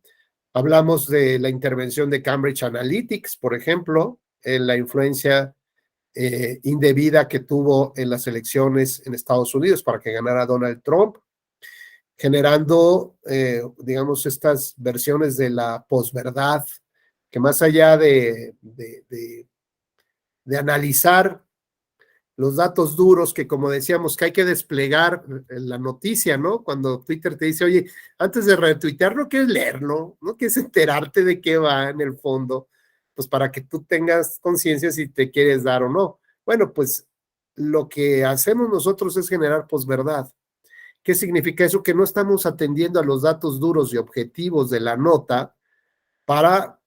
Hablamos de la intervención de Cambridge Analytics, por ejemplo, en la influencia indebida que tuvo en las elecciones en Estados Unidos para que ganara Donald Trump, generando, digamos, estas versiones de la posverdad, que más allá de analizar los datos duros, que como decíamos, que hay que desplegar la noticia, ¿no? Cuando Twitter te dice, oye, antes de retuitear, no quieres leerlo, no quieres enterarte de qué va en el fondo, pues para que tú tengas conciencia si te quieres dar o no. Bueno, pues lo que hacemos nosotros es generar posverdad. ¿Qué significa eso? Que no estamos atendiendo a los datos duros y objetivos de la nota para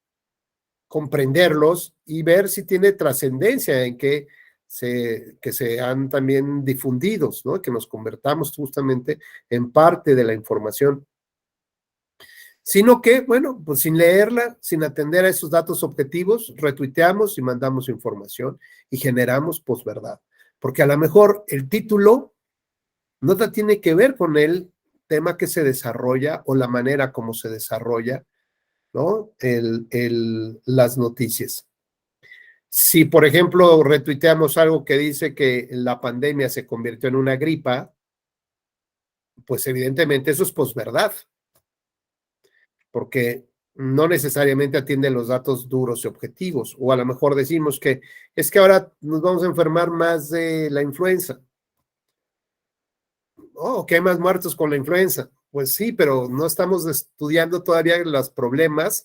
comprenderlos y ver si tiene trascendencia en que sean también difundidos, ¿no? Que nos convertamos justamente en parte de la información. Sino que, bueno, pues sin leerla, sin atender a esos datos objetivos, retuiteamos y mandamos información y generamos posverdad. Porque a lo mejor el título no tiene que ver con el tema que se desarrolla o la manera como se desarrolla, ¿no? Las noticias. Si, por ejemplo, retuiteamos algo que dice que la pandemia se convirtió en una gripa, pues evidentemente eso es posverdad, porque no necesariamente atiende los datos duros y objetivos, o a lo mejor decimos que es que ahora nos vamos a enfermar más de la influenza. Oh, que hay más muertos con la influenza. Pues sí, pero no estamos estudiando todavía los problemas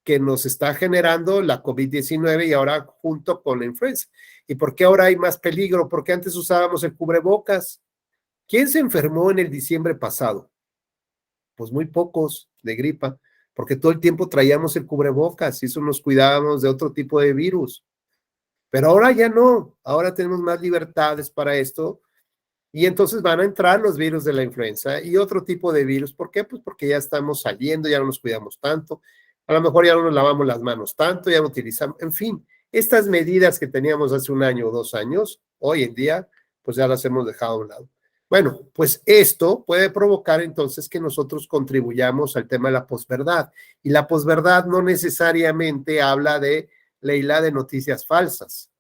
que nos está generando la COVID-19 y ahora junto con la influenza. ¿Y por qué ahora hay más peligro? Porque antes usábamos el cubrebocas. ¿Quién se enfermó en el diciembre pasado? Pues muy pocos de gripa, porque todo el tiempo traíamos el cubrebocas y eso nos cuidábamos de otro tipo de virus. Pero ahora ya no, ahora tenemos más libertades para esto y entonces van a entrar los virus de la influenza y otro tipo de virus. ¿Por qué? Pues porque ya estamos saliendo, ya no nos cuidamos tanto. A lo mejor ya no nos lavamos las manos tanto, ya no utilizamos, en fin, estas medidas que teníamos hace un año o 2 años, hoy en día, pues ya las hemos dejado a un lado. Bueno, pues esto puede provocar entonces que nosotros contribuyamos al tema de la posverdad. Y la posverdad no necesariamente habla de la hila de noticias falsas.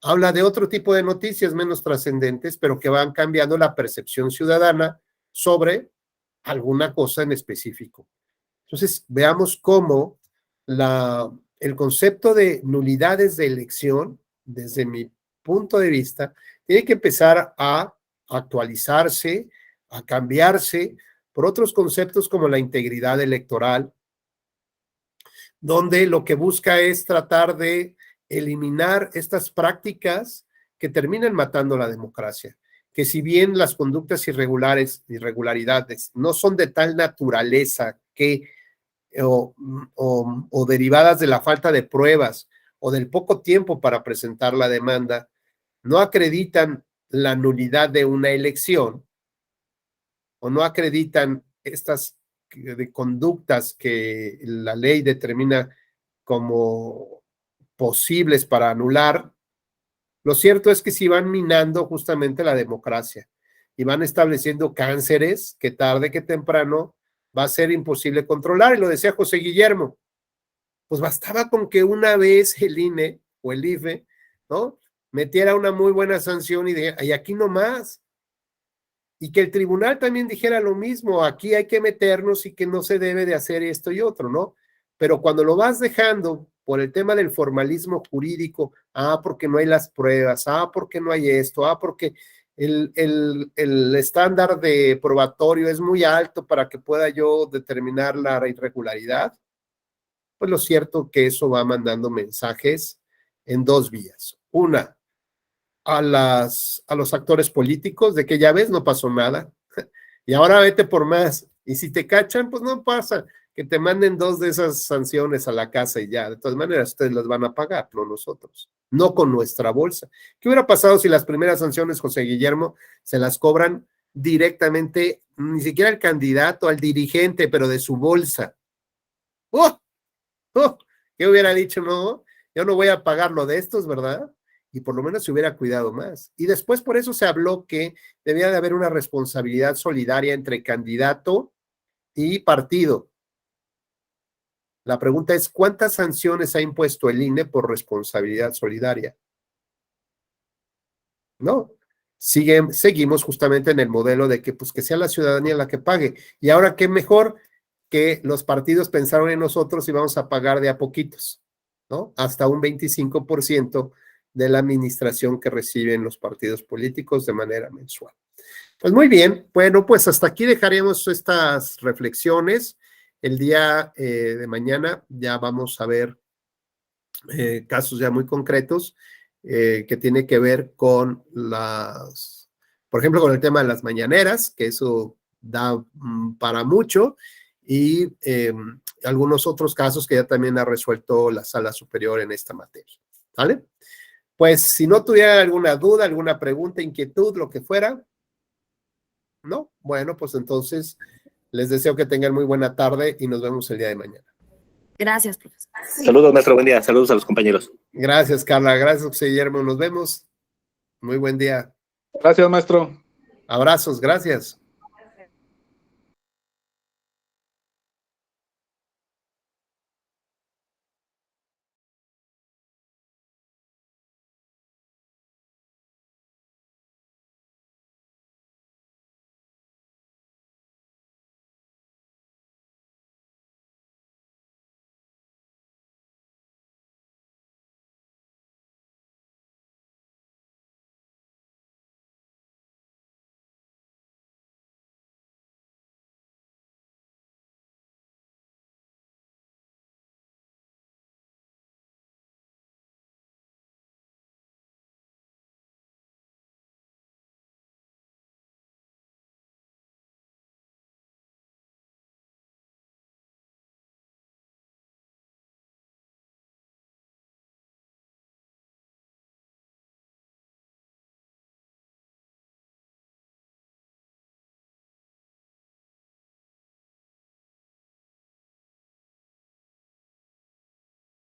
Habla de otro tipo de noticias menos trascendentes, pero que van cambiando la percepción ciudadana sobre alguna cosa en específico. Entonces, veamos cómo el concepto de nulidades de elección, desde mi punto de vista, tiene que empezar a actualizarse, a cambiarse por otros conceptos como la integridad electoral, donde lo que busca es tratar de eliminar estas prácticas que terminan matando la democracia, que si bien las conductas irregularidades no son de tal naturaleza que o derivadas de la falta de pruebas o del poco tiempo para presentar la demanda, no acreditan la nulidad de una elección, o no acreditan estas de conductas que la ley determina como posibles para anular, lo cierto es que sí van minando justamente la democracia y van estableciendo cánceres que tarde que temprano va a ser imposible controlar. Y lo decía José Guillermo, pues bastaba con que una vez el INE o el IFE, ¿no?, metiera una muy buena sanción y aquí no más. Y que el tribunal también dijera lo mismo, aquí hay que meternos y que no se debe de hacer esto y otro, ¿no? Pero cuando lo vas dejando por el tema del formalismo jurídico, porque no hay las pruebas, porque no hay esto, porque el estándar de probatorio es muy alto para que pueda yo determinar la irregularidad, pues lo cierto que eso va mandando mensajes en dos vías. Una, a los actores políticos de que ya ves, no pasó nada, y ahora vete por más, y si te cachan, pues no pasa, que te manden 2 de esas sanciones a la casa y ya, de todas maneras ustedes las van a pagar, no nosotros, no con nuestra bolsa. ¿Qué hubiera pasado si las primeras sanciones, José Guillermo, se las cobran directamente, ni siquiera al candidato, al dirigente, pero de su bolsa? ¡Oh! ¡Oh! ¿Qué hubiera dicho? No, yo no voy a pagar lo de estos, ¿verdad? Y por lo menos se hubiera cuidado más. Y después por eso se habló que debía de haber una responsabilidad solidaria entre candidato y partido. La pregunta es, ¿cuántas sanciones ha impuesto el INE por responsabilidad solidaria? No, seguimos justamente en el modelo de que, pues, que sea la ciudadanía la que pague. Y ahora, ¿qué mejor que los partidos pensaron en nosotros y vamos a pagar de a poquitos, ¿no? Hasta un 25% de la administración que reciben los partidos políticos de manera mensual. Pues muy bien, bueno, pues hasta aquí dejaremos estas reflexiones. El día de mañana ya vamos a ver casos ya muy concretos que tiene que ver con por ejemplo, con el tema de las mañaneras, que eso da para mucho, y algunos otros casos que ya también ha resuelto la Sala Superior en esta materia. ¿Vale? Pues si no tuviera alguna duda, alguna pregunta, inquietud, lo que fuera, ¿no? Bueno, pues entonces les deseo que tengan muy buena tarde y nos vemos el día de mañana. Gracias, profesor. Saludos, maestro, buen día. Saludos a los compañeros. Gracias, Carla. Gracias, José Guillermo. Nos vemos. Muy buen día. Gracias, maestro. Abrazos. Gracias.